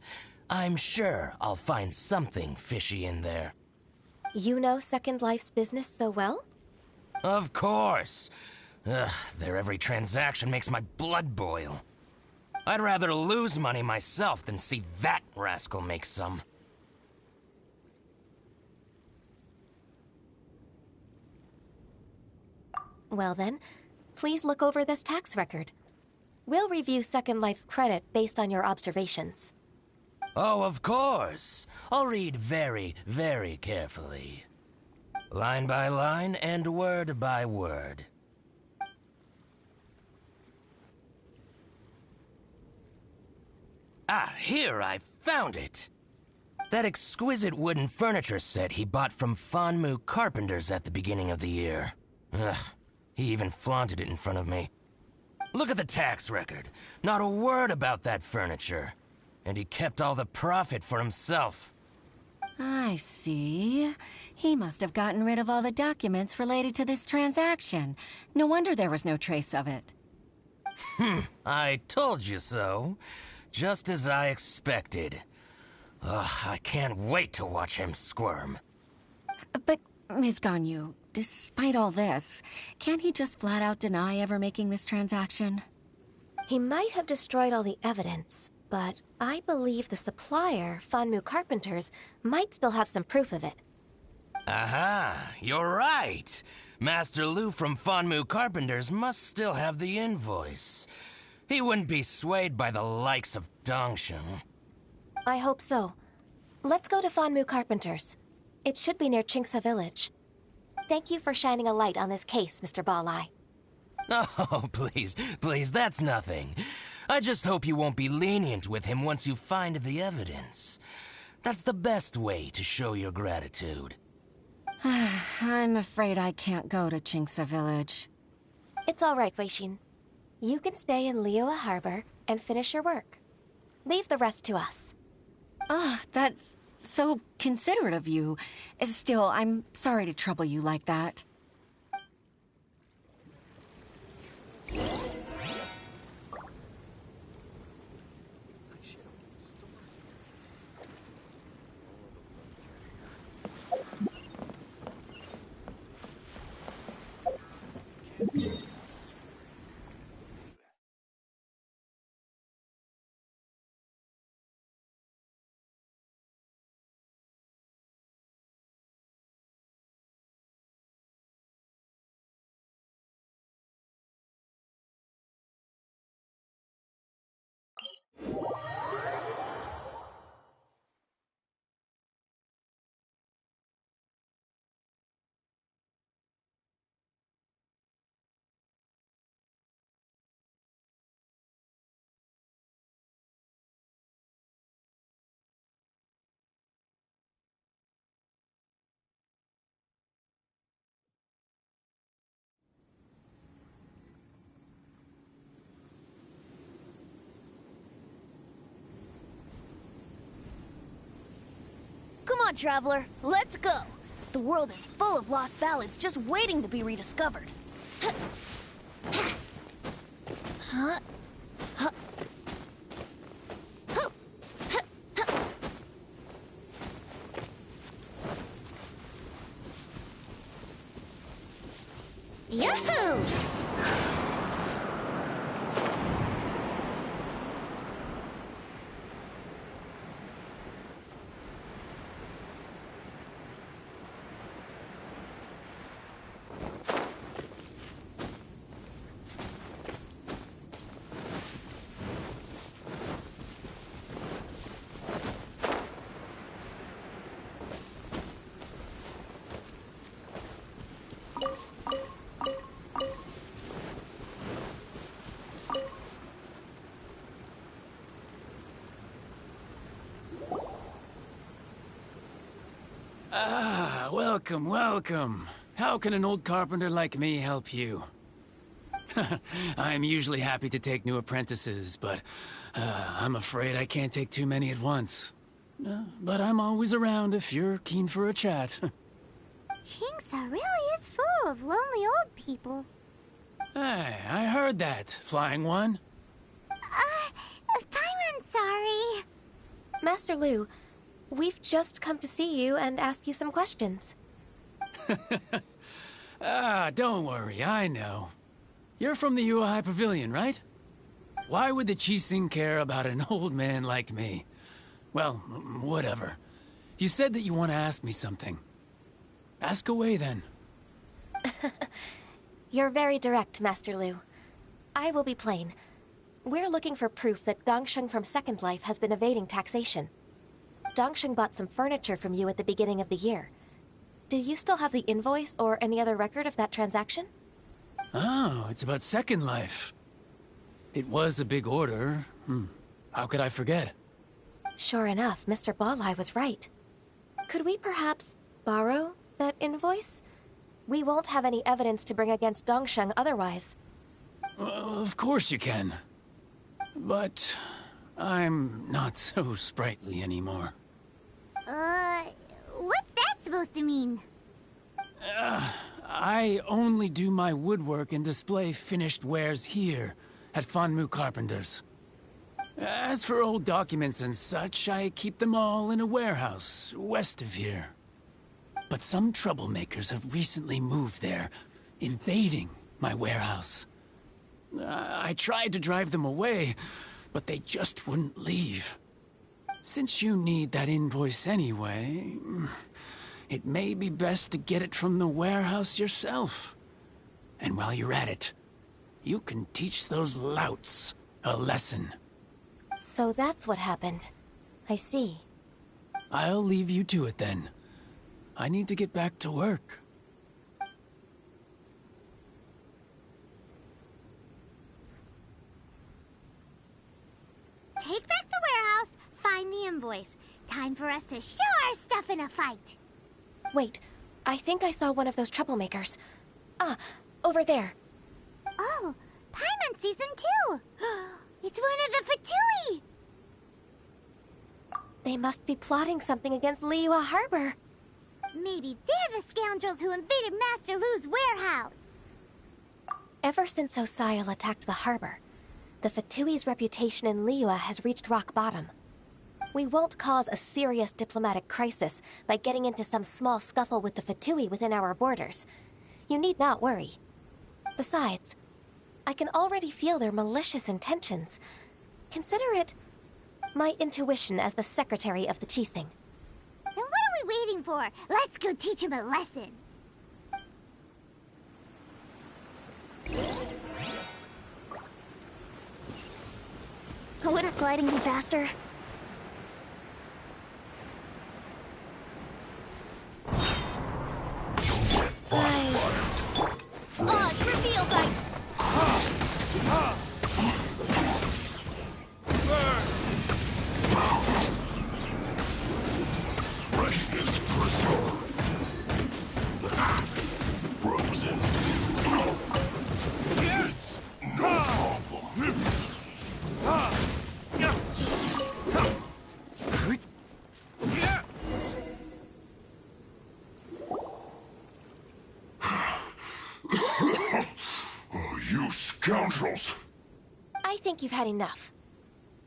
I'm sure I'll find something fishy in there. You know Second Life's business so well? Of course. Ugh, their every transaction makes my blood boil. I'd rather lose money myself than see that rascal make some. Well then, please look over this tax record. We'll review Second Life's credit based on your observations. Oh, of course. I'll read very, very carefully. Line by line and word by word. Ah, here, I found it! That exquisite wooden furniture set he bought from Fanmu Carpenters at the beginning of the year. Ugh, he even flaunted it in front of me. Look at the tax record. Not a word about that furniture. And he kept all the profit for himself. I see. He must have gotten rid of all the documents related to this transaction. No wonder there was no trace of it. I told you so. Just as I expected. Ugh, I can't wait to watch him squirm. But, Ms. Ganyu, despite all this, can't he just flat out deny ever making this transaction? He might have destroyed all the evidence, but I believe the supplier, Fanmu Carpenters, might still have some proof of it. Aha, you're right. Master Lu from Fanmu Carpenters must still have the invoice. He wouldn't be swayed by the likes of Dongsheng. I hope so. Let's go to Fanmu Carpenters. It should be near Chingsa Village. Thank you for shining a light on this case, Mr. Balai. Oh, please, please, that's nothing. I just hope you won't be lenient with him once you find the evidence. That's the best way to show your gratitude. I'm afraid I can't go to Chingsa Village. It's all right, Weishin. You can stay in Liyue Harbor and finish your work. Leave the rest to us. Ah, that's so considerate of you. Still, I'm sorry to trouble you like that. Come on, Traveler, let's go! The world is full of lost ballads just waiting to be rediscovered. Huh? Huh? Yahoo! Ah, welcome, welcome. How can an old carpenter like me help you? I'm usually happy to take new apprentices, but I'm afraid I can't take too many at once. But I'm always around if you're keen for a chat. Chingsa really is full of lonely old people. Hey, I heard that, Flying One. Paimon's sorry. Master Lu, we've just come to see you and ask you some questions. Don't worry, I know. You're from the Yuehai Pavilion, right? Why would the Qixing care about an old man like me? Well, whatever. You said that you want to ask me something. Ask away, then. You're very direct, Master Lu. I will be plain. We're looking for proof that Dongsheng from Second Life has been evading taxation. Dongsheng bought some furniture from you at the beginning of the year. Do you still have the invoice or any other record of that transaction? Oh, it's about Second Life. It was a big order. How could I forget? Sure enough, Mr. Balai was right. Could we perhaps borrow that invoice? We won't have any evidence to bring against Dongsheng otherwise. Of course you can. But I'm not so sprightly anymore. What's that supposed to mean? I only do my woodwork and display finished wares here at Fanmu Carpenter's. As for old documents and such, I keep them all in a warehouse west of here. But some troublemakers have recently moved there, invading my warehouse. I tried to drive them away, but they just wouldn't leave. Since you need that invoice anyway, it may be best to get it from the warehouse yourself. And while you're at it, you can teach those louts a lesson. So that's what happened. I see. I'll leave you to it then. I need to get back to work. Take back the warehouse, find the invoice. Time for us to show our stuff in a fight. Wait, I think I saw one of those troublemakers. Ah, over there. Oh, Paimon sees them too. It's one of the Fatui. They must be plotting something against Liyue Harbor. Maybe they're the scoundrels who invaded Master Lu's warehouse. Ever since Osial attacked the harbor, the Fatui's reputation in Liyue has reached rock bottom. We won't cause a serious diplomatic crisis by getting into some small scuffle with the Fatui within our borders. You need not worry. Besides, I can already feel their malicious intentions. Consider it my intuition as the secretary of the Qixing. Then what are we waiting for? Let's go teach him a lesson. Wouldn't gliding be faster? Oz, reveal bite! Freshness preserved. Frozen. It's no problem. Oh, you scoundrels! I think you've had enough.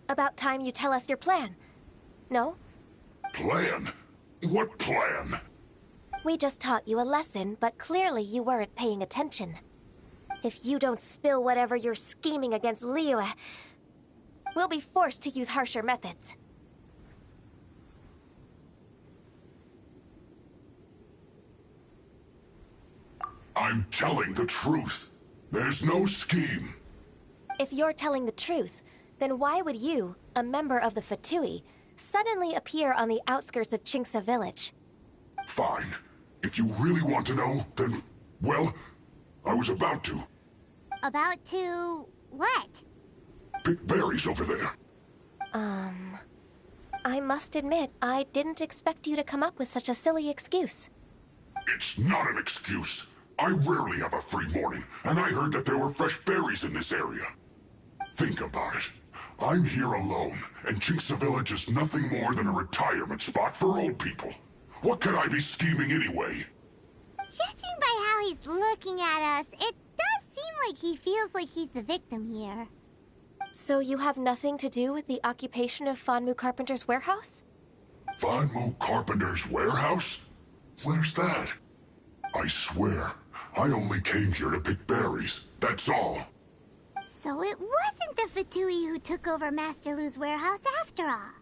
About time you tell us your plan. No? Plan? What plan? We just taught you a lesson, but clearly you weren't paying attention. If you don't spill whatever you're scheming against Liyue, we'll be forced to use harsher methods. I'm telling the truth. There's no scheme. If you're telling the truth, then why would you, a member of the Fatui, suddenly appear on the outskirts of Qingce village? Fine. If you really want to know, then, well, I was about to. About to... what? Pick berries over there. I must admit, I didn't expect you to come up with such a silly excuse. It's not an excuse. I rarely have a free morning, and I heard that there were fresh berries in this area. Think about it. I'm here alone, and Qingce Village is nothing more than a retirement spot for old people. What could I be scheming anyway? Judging by how he's looking at us, it does seem like he feels like he's the victim here. So you have nothing to do with the occupation of Fanmu Carpenter's warehouse? Fanmu Carpenter's warehouse? Where's that? I swear, I only came here to pick berries, that's all. So it wasn't the Fatui who took over Master Lu's warehouse after all.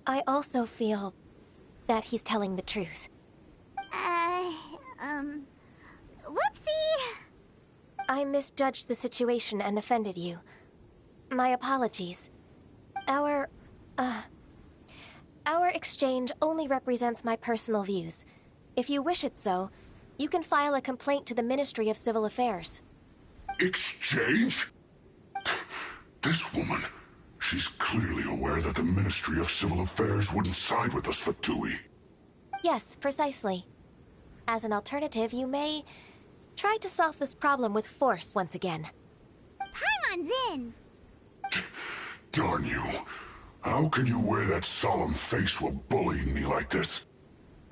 I also feel that he's telling the truth. Whoopsie! I misjudged the situation and offended you. My apologies. Our exchange only represents my personal views. If you wish it so, you can file a complaint to the Ministry of Civil Affairs. Exchange? This woman, she's clearly aware that the Ministry of Civil Affairs wouldn't side with us, Fatui. Yes, precisely. As an alternative, you may try to solve this problem with force once again. Paimon's in! Darn you. How can you wear that solemn face while bullying me like this?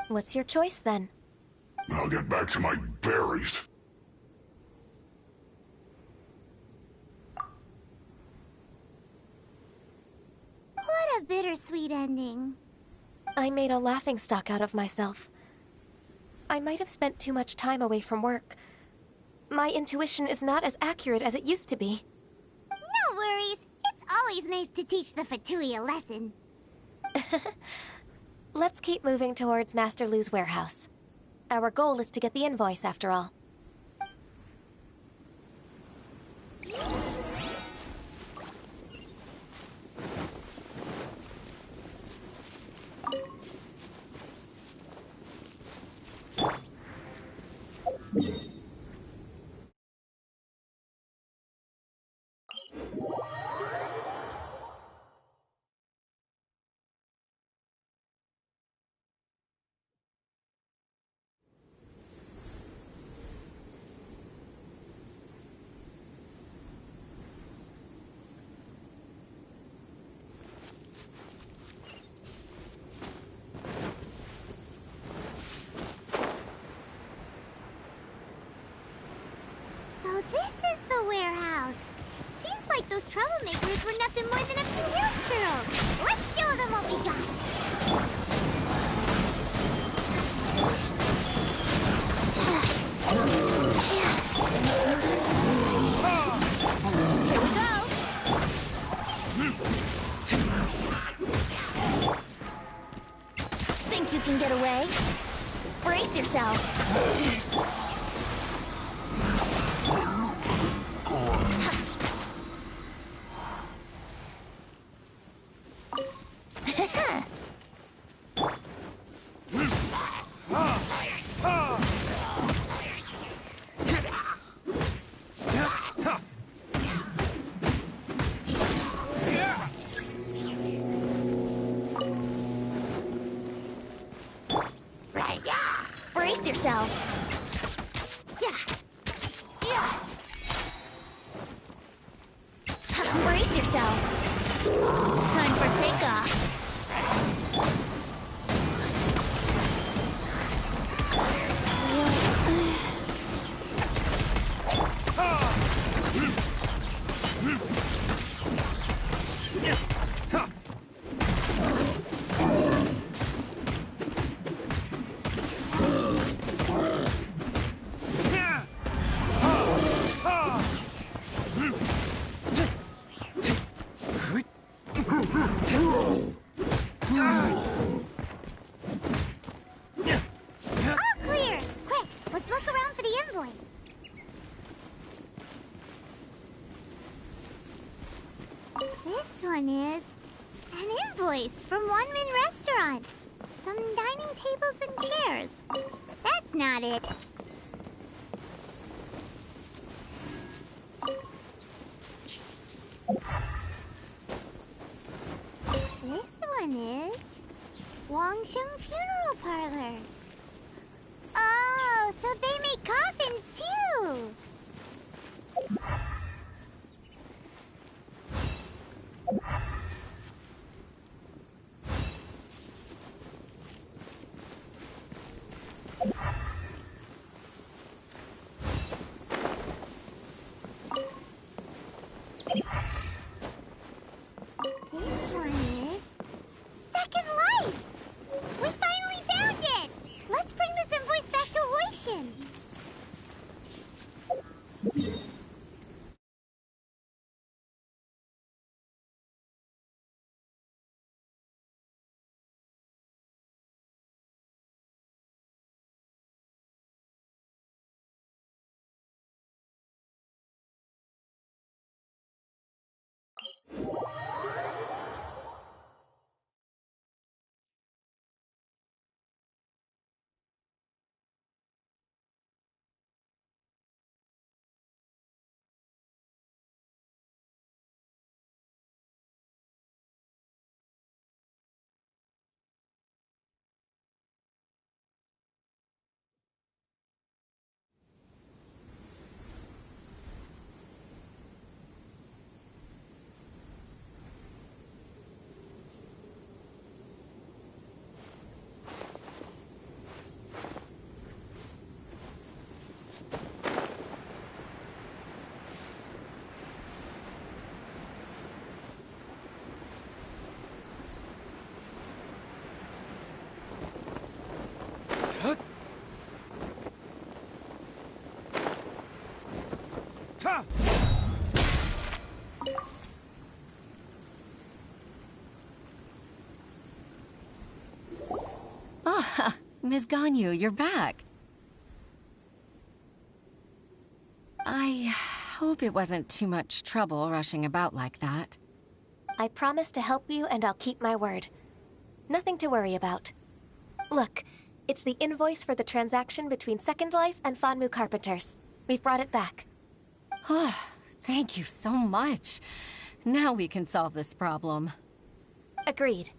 What's your choice, then? I'll get back to my berries. What a bittersweet ending. I made a laughingstock out of myself. I might have spent too much time away from work. My intuition is not as accurate as it used to be. No worries. It's always nice to teach the Fatui a lesson. Let's keep moving towards Master Lu's warehouse. Our goal is to get the invoice, after all. So this is the warehouse. Seems like those troublemakers were nothing more than a few road churros. Let's show them what we got. Here we go. Think you can get away? Brace yourself. Brace yourself. Brace yourself. Time for takeoff. All clear. Quick, let's look around for the invoice. This one is an invoice from One Min Restaurant. Some dining tables and chairs. That's not it. This one is Wangsheng Funeral Parlors. Oh, so they make coffins too. This one is Second Lives. We finally found it. Ah, Ms. Ganyu, you're back. I hope it wasn't too much trouble rushing about like that. I promise to help you, and I'll keep my word. Nothing to worry about. Look, it's the invoice for the transaction between Second Life and Fanmu Carpenters. We've brought it back. Oh, thank you so much. Now we can solve this problem. Agreed.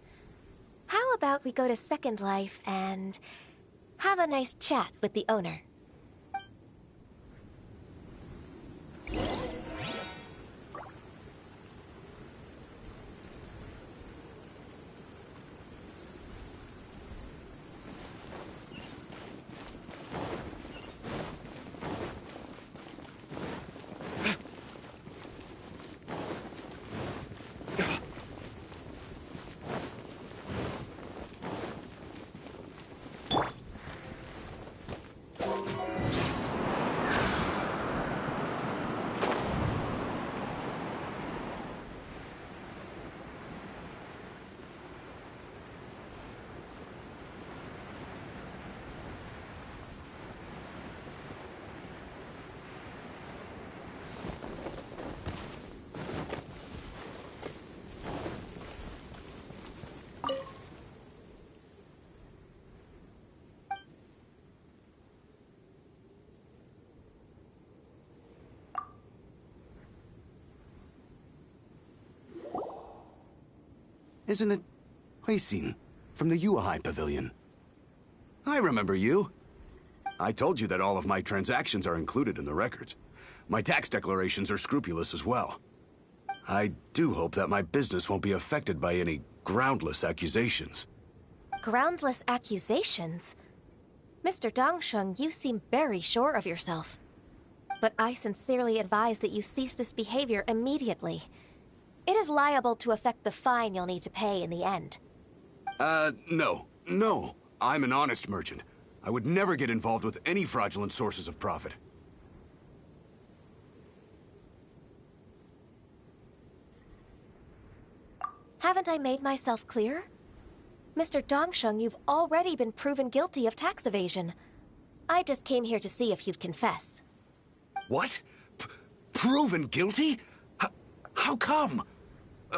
How about we go to Second Life and have a nice chat with the owner? Isn't it Huixin from the Yuehai Pavilion? I remember you. I told you that all of my transactions are included in the records. My tax declarations are scrupulous as well. I do hope that my business won't be affected by any groundless accusations. Groundless accusations? Mr. Dongsheng, you seem very sure of yourself. But I sincerely advise that you cease this behavior immediately. It is liable to affect the fine you'll need to pay in the end. No. I'm an honest merchant. I would never get involved with any fraudulent sources of profit. Haven't I made myself clear? Mr. Dongsheng, you've already been proven guilty of tax evasion. I just came here to see if you'd confess. What? Proven guilty? How come?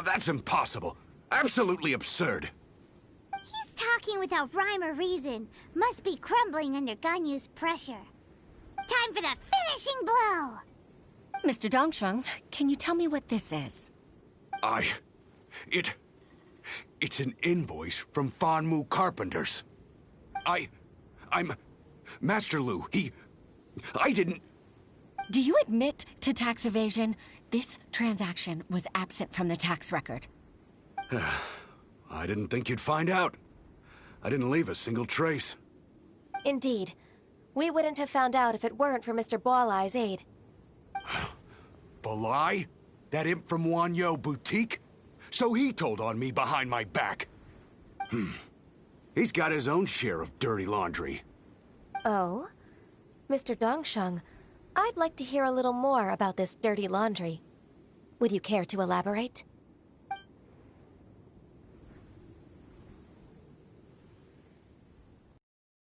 That's impossible. Absolutely absurd. He's talking without rhyme or reason. Must be crumbling under Ganyu's pressure. Time for the finishing blow! Mr. Dongsheng, can you tell me what this is? It's an invoice from Fanmu Carpenters. I'm Master Lu. I didn't... Do you admit to tax evasion? This transaction was absent from the tax record. I didn't think you'd find out. I didn't leave a single trace. Indeed. We wouldn't have found out if it weren't for Mr. Boalai's aid. Boalai? That imp from Wanyo Boutique? So he told on me behind my back. He's got his own share of dirty laundry. Oh? Mr. Dongsheng, I'd like to hear a little more about this dirty laundry. Would you care to elaborate? I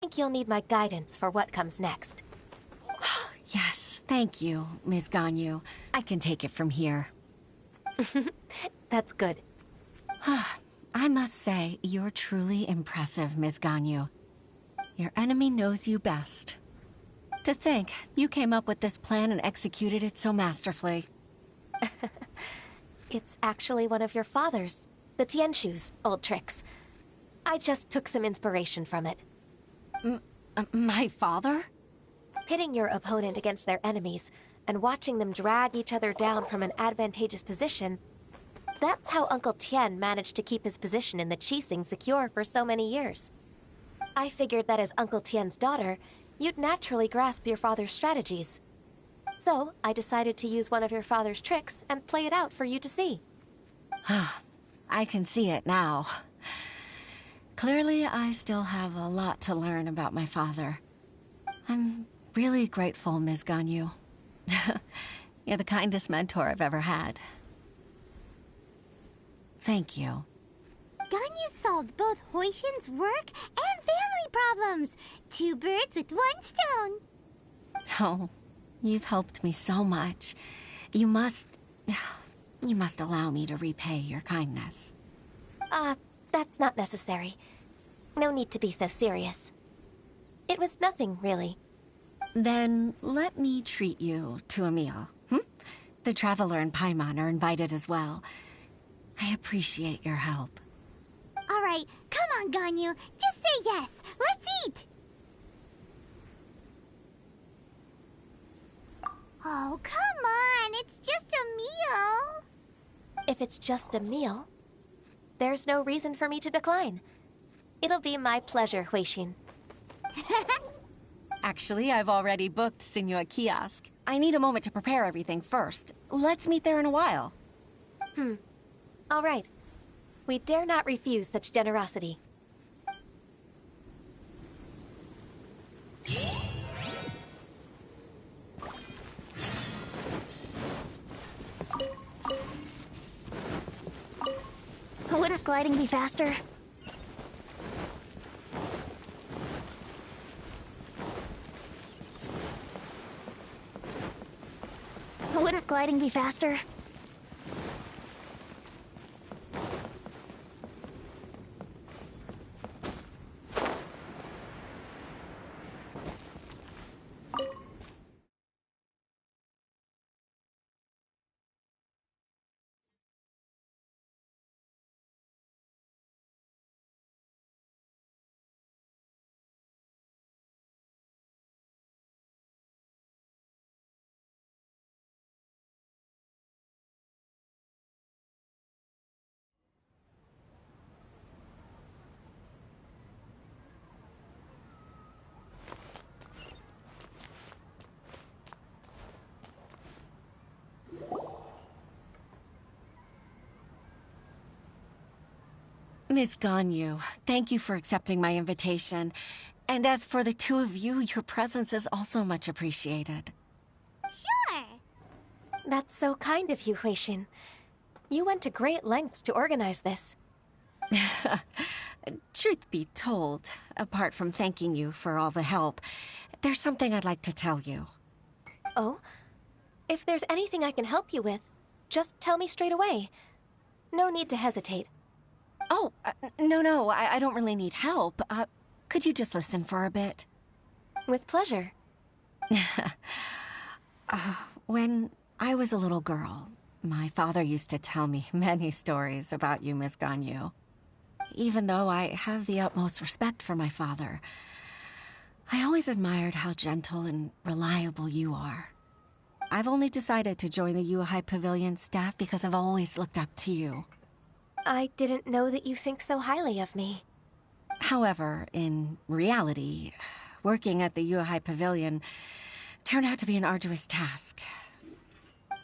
think you'll need my guidance for what comes next. Yes, thank you, Ms. Ganyu. I can take it from here. That's good. I must say, you're truly impressive, Ms. Ganyu. Your enemy knows you best. To think, you came up with this plan and executed it so masterfully. It's actually one of your father's, the Tianshu's, old tricks. I just took some inspiration from it. My father? Pitting your opponent against their enemies and watching them drag each other down from an advantageous position, that's how Uncle Tian managed to keep his position in the Qixing secure for so many years. I figured that as Uncle Tian's daughter, you'd naturally grasp your father's strategies. So, I decided to use one of your father's tricks and play it out for you to see. I can see it now. Clearly, I still have a lot to learn about my father. I'm really grateful, Ms. Ganyu. You're the kindest mentor I've ever had. Thank you. Ganyu solved both Huishin's work and family problems. 2 birds with 1 stone. Oh, you've helped me so much. You must allow me to repay your kindness. That's not necessary. No need to be so serious. It was nothing, really. Then let me treat you to a meal. The Traveler and Paimon are invited as well. I appreciate your help. All right, come on, Ganyu. Just say yes. Let's eat. Oh, come on. It's just a meal. If it's just a meal, there's no reason for me to decline. It'll be my pleasure, Huixin. Actually, I've already booked Senor Kiosk. I need a moment to prepare everything first. Let's meet there in a while. All right. We dare not refuse such generosity. Wouldn't gliding be faster? Wouldn't gliding be faster? Miss Ganyu, thank you for accepting my invitation. And as for the 2 of you, your presence is also much appreciated. Sure. That's so kind of you, Huixin. You went to great lengths to organize this. Truth be told, apart from thanking you for all the help, there's something I'd like to tell you. Oh? If there's anything I can help you with, just tell me straight away. No need to hesitate. Oh, no, I don't really need help. Could you just listen for a bit? With pleasure. When I was a little girl, my father used to tell me many stories about you, Miss Ganyu. Even though I have the utmost respect for my father, I always admired how gentle and reliable you are. I've only decided to join the Yuhai Pavilion staff because I've always looked up to you. I didn't know that you think so highly of me. However, in reality, working at the Yuhai Pavilion turned out to be an arduous task.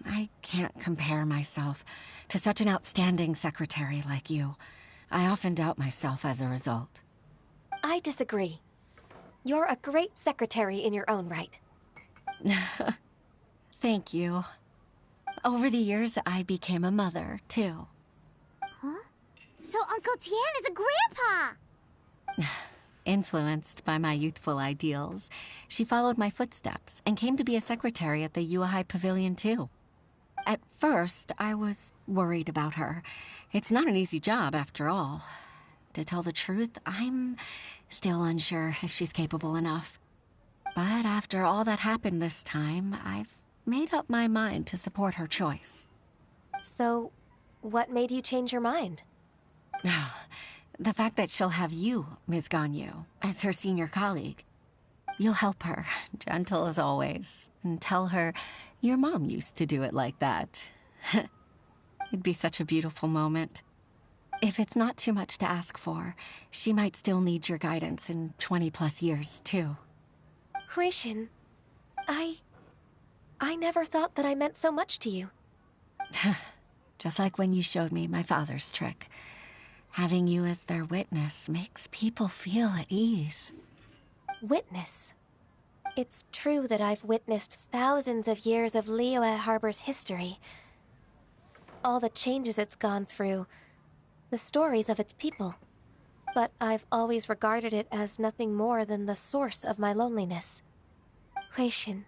I can't compare myself to such an outstanding secretary like you. I often doubt myself as a result. I disagree. You're a great secretary in your own right. Thank you. Over the years, I became a mother, too. Huh? So Uncle Tian is a grandpa! Influenced by my youthful ideals, she followed my footsteps and came to be a secretary at the Yuhai Pavilion, too. At first, I was worried about her. It's not an easy job, after all. To tell the truth, I'm still unsure if she's capable enough. But after all that happened this time, I've made up my mind to support her choice. So, what made you change your mind? The fact that she'll have you, Ms. Ganyu, as her senior colleague. You'll help her, gentle as always, and tell her your mom used to do it like that. It'd be such a beautiful moment. If it's not too much to ask for, she might still need your guidance in 20+ years, too. Huixin, I never thought that I meant so much to you. Just like when you showed me my father's trick. Having you as their witness makes people feel at ease. Witness? It's true that I've witnessed thousands of years of Liyue Harbor's history. All the changes it's gone through, the stories of its people. But I've always regarded it as nothing more than the source of my loneliness. Huixin,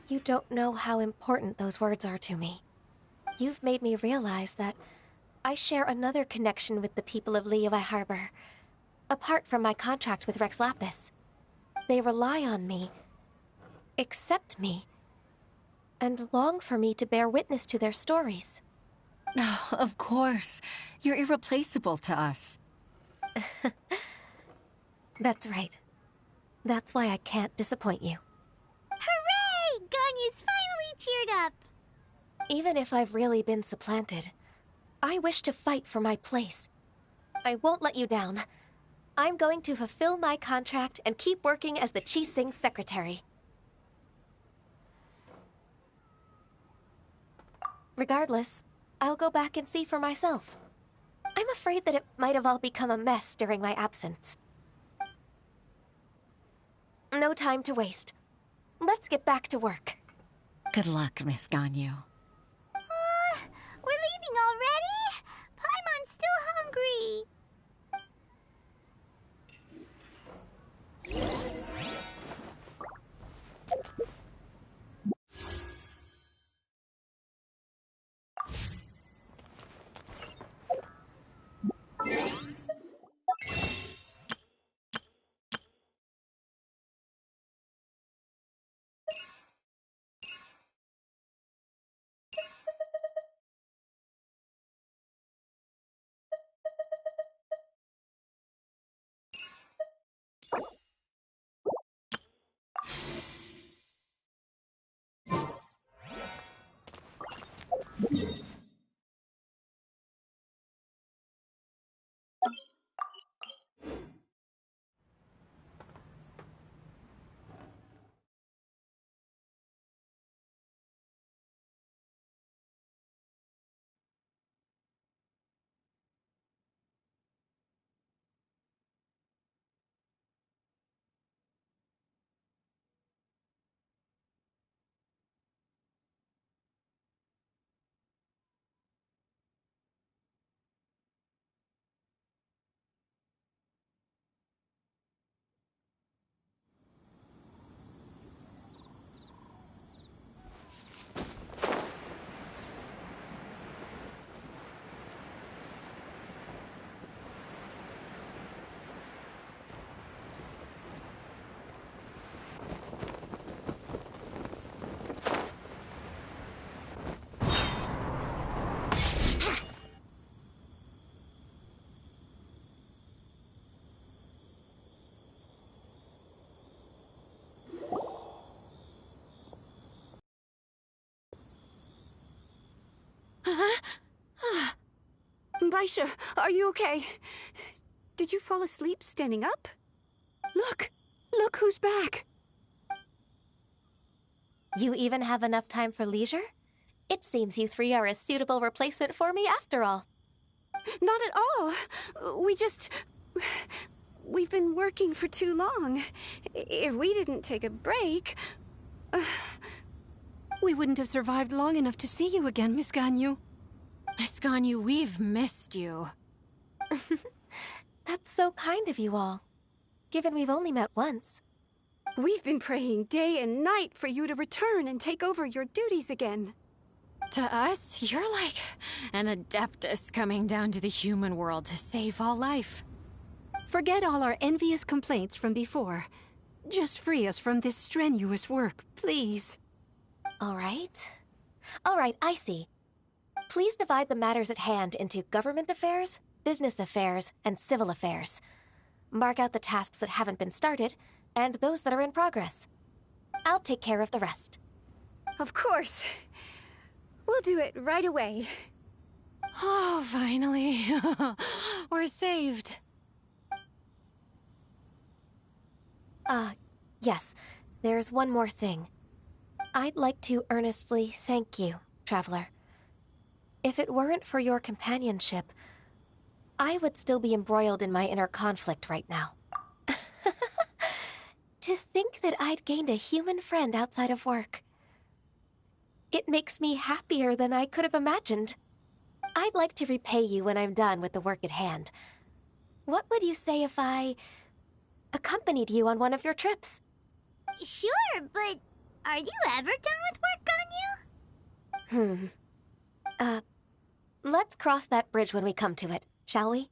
you don't know how important those words are to me. You've made me realize that I share another connection with the people of Liyue Harbor, apart from my contract with Rex Lapis. They rely on me, accept me, and long for me to bear witness to their stories. Oh, of course. You're irreplaceable to us. That's right. That's why I can't disappoint you. Hooray! Ganyu's finally cheered up! Even if I've really been supplanted, I wish to fight for my place. I won't let you down. I'm going to fulfill my contract and keep working as the Qixing secretary. Regardless, I'll go back and see for myself. I'm afraid that it might have all become a mess during my absence. No time to waste. Let's get back to work. Good luck, Miss Ganyu. We're leaving already? Paimon's still hungry. Baisha, are you okay? Did you fall asleep standing up? Look! Look who's back! You even have enough time for leisure? It seems you three are a suitable replacement for me after all. Not at all. We've been working for too long. If we didn't take a break... We wouldn't have survived long enough to see you again, Miss Ganyu. Miss Ganyu, we've missed you. That's so kind of you all, given we've only met once. We've been praying day and night for you to return and take over your duties again. To us, you're like an adeptus coming down to the human world to save all life. Forget all our envious complaints from before. Just free us from this strenuous work, please. All right, I see. Please divide the matters at hand into government affairs, business affairs, and civil affairs. Mark out the tasks that haven't been started, and those that are in progress. I'll take care of the rest. Of course. We'll do it right away. Oh, finally. We're saved. Yes. There's one more thing. I'd like to earnestly thank you, Traveler. If it weren't for your companionship, I would still be embroiled in my inner conflict right now. To think that I'd gained a human friend outside of work. It makes me happier than I could have imagined. I'd like to repay you when I'm done with the work at hand. What would you say if I accompanied you on one of your trips? Sure, but are you ever done with work, Ganyu? Let's cross that bridge when we come to it, shall we?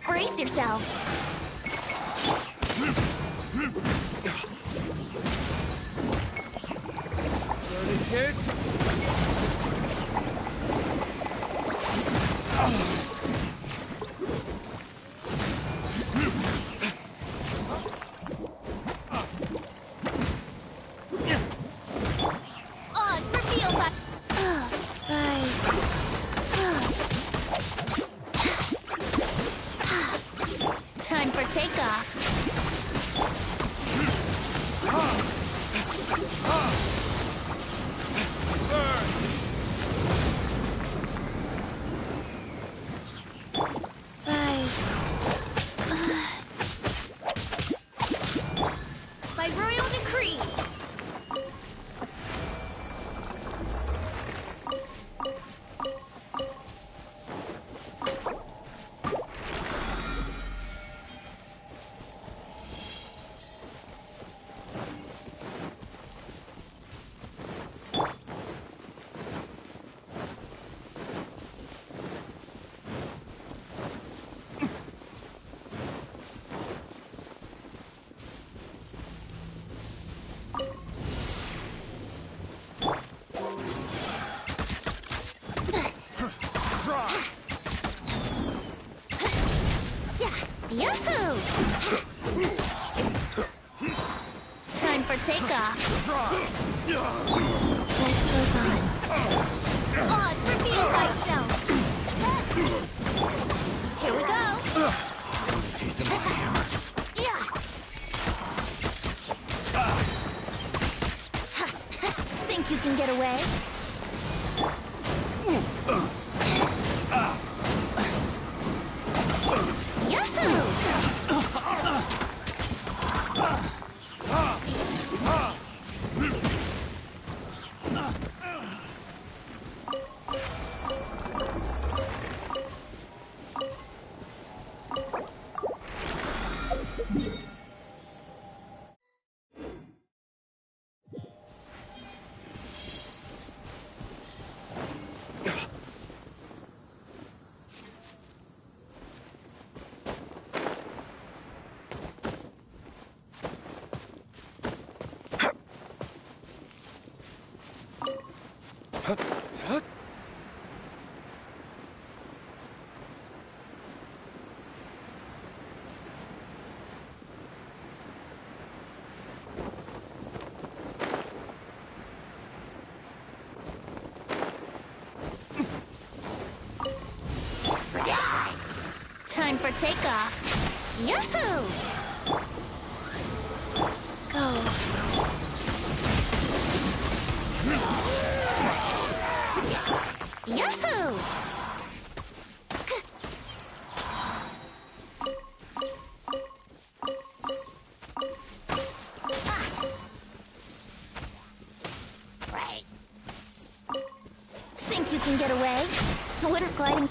Brace yourself. Burning kiss. Oh, it's reveal time. Nice. Time for takeoff. takeoff. Life goes on. Oz, reveal thyself! Here we go. Teeth in my hammer. Yeah. Think you can get away? Yahoo! Time for takeoff. Yahoo! Go. Yahoo! Right. Think you can get away? Wouldn't gliding...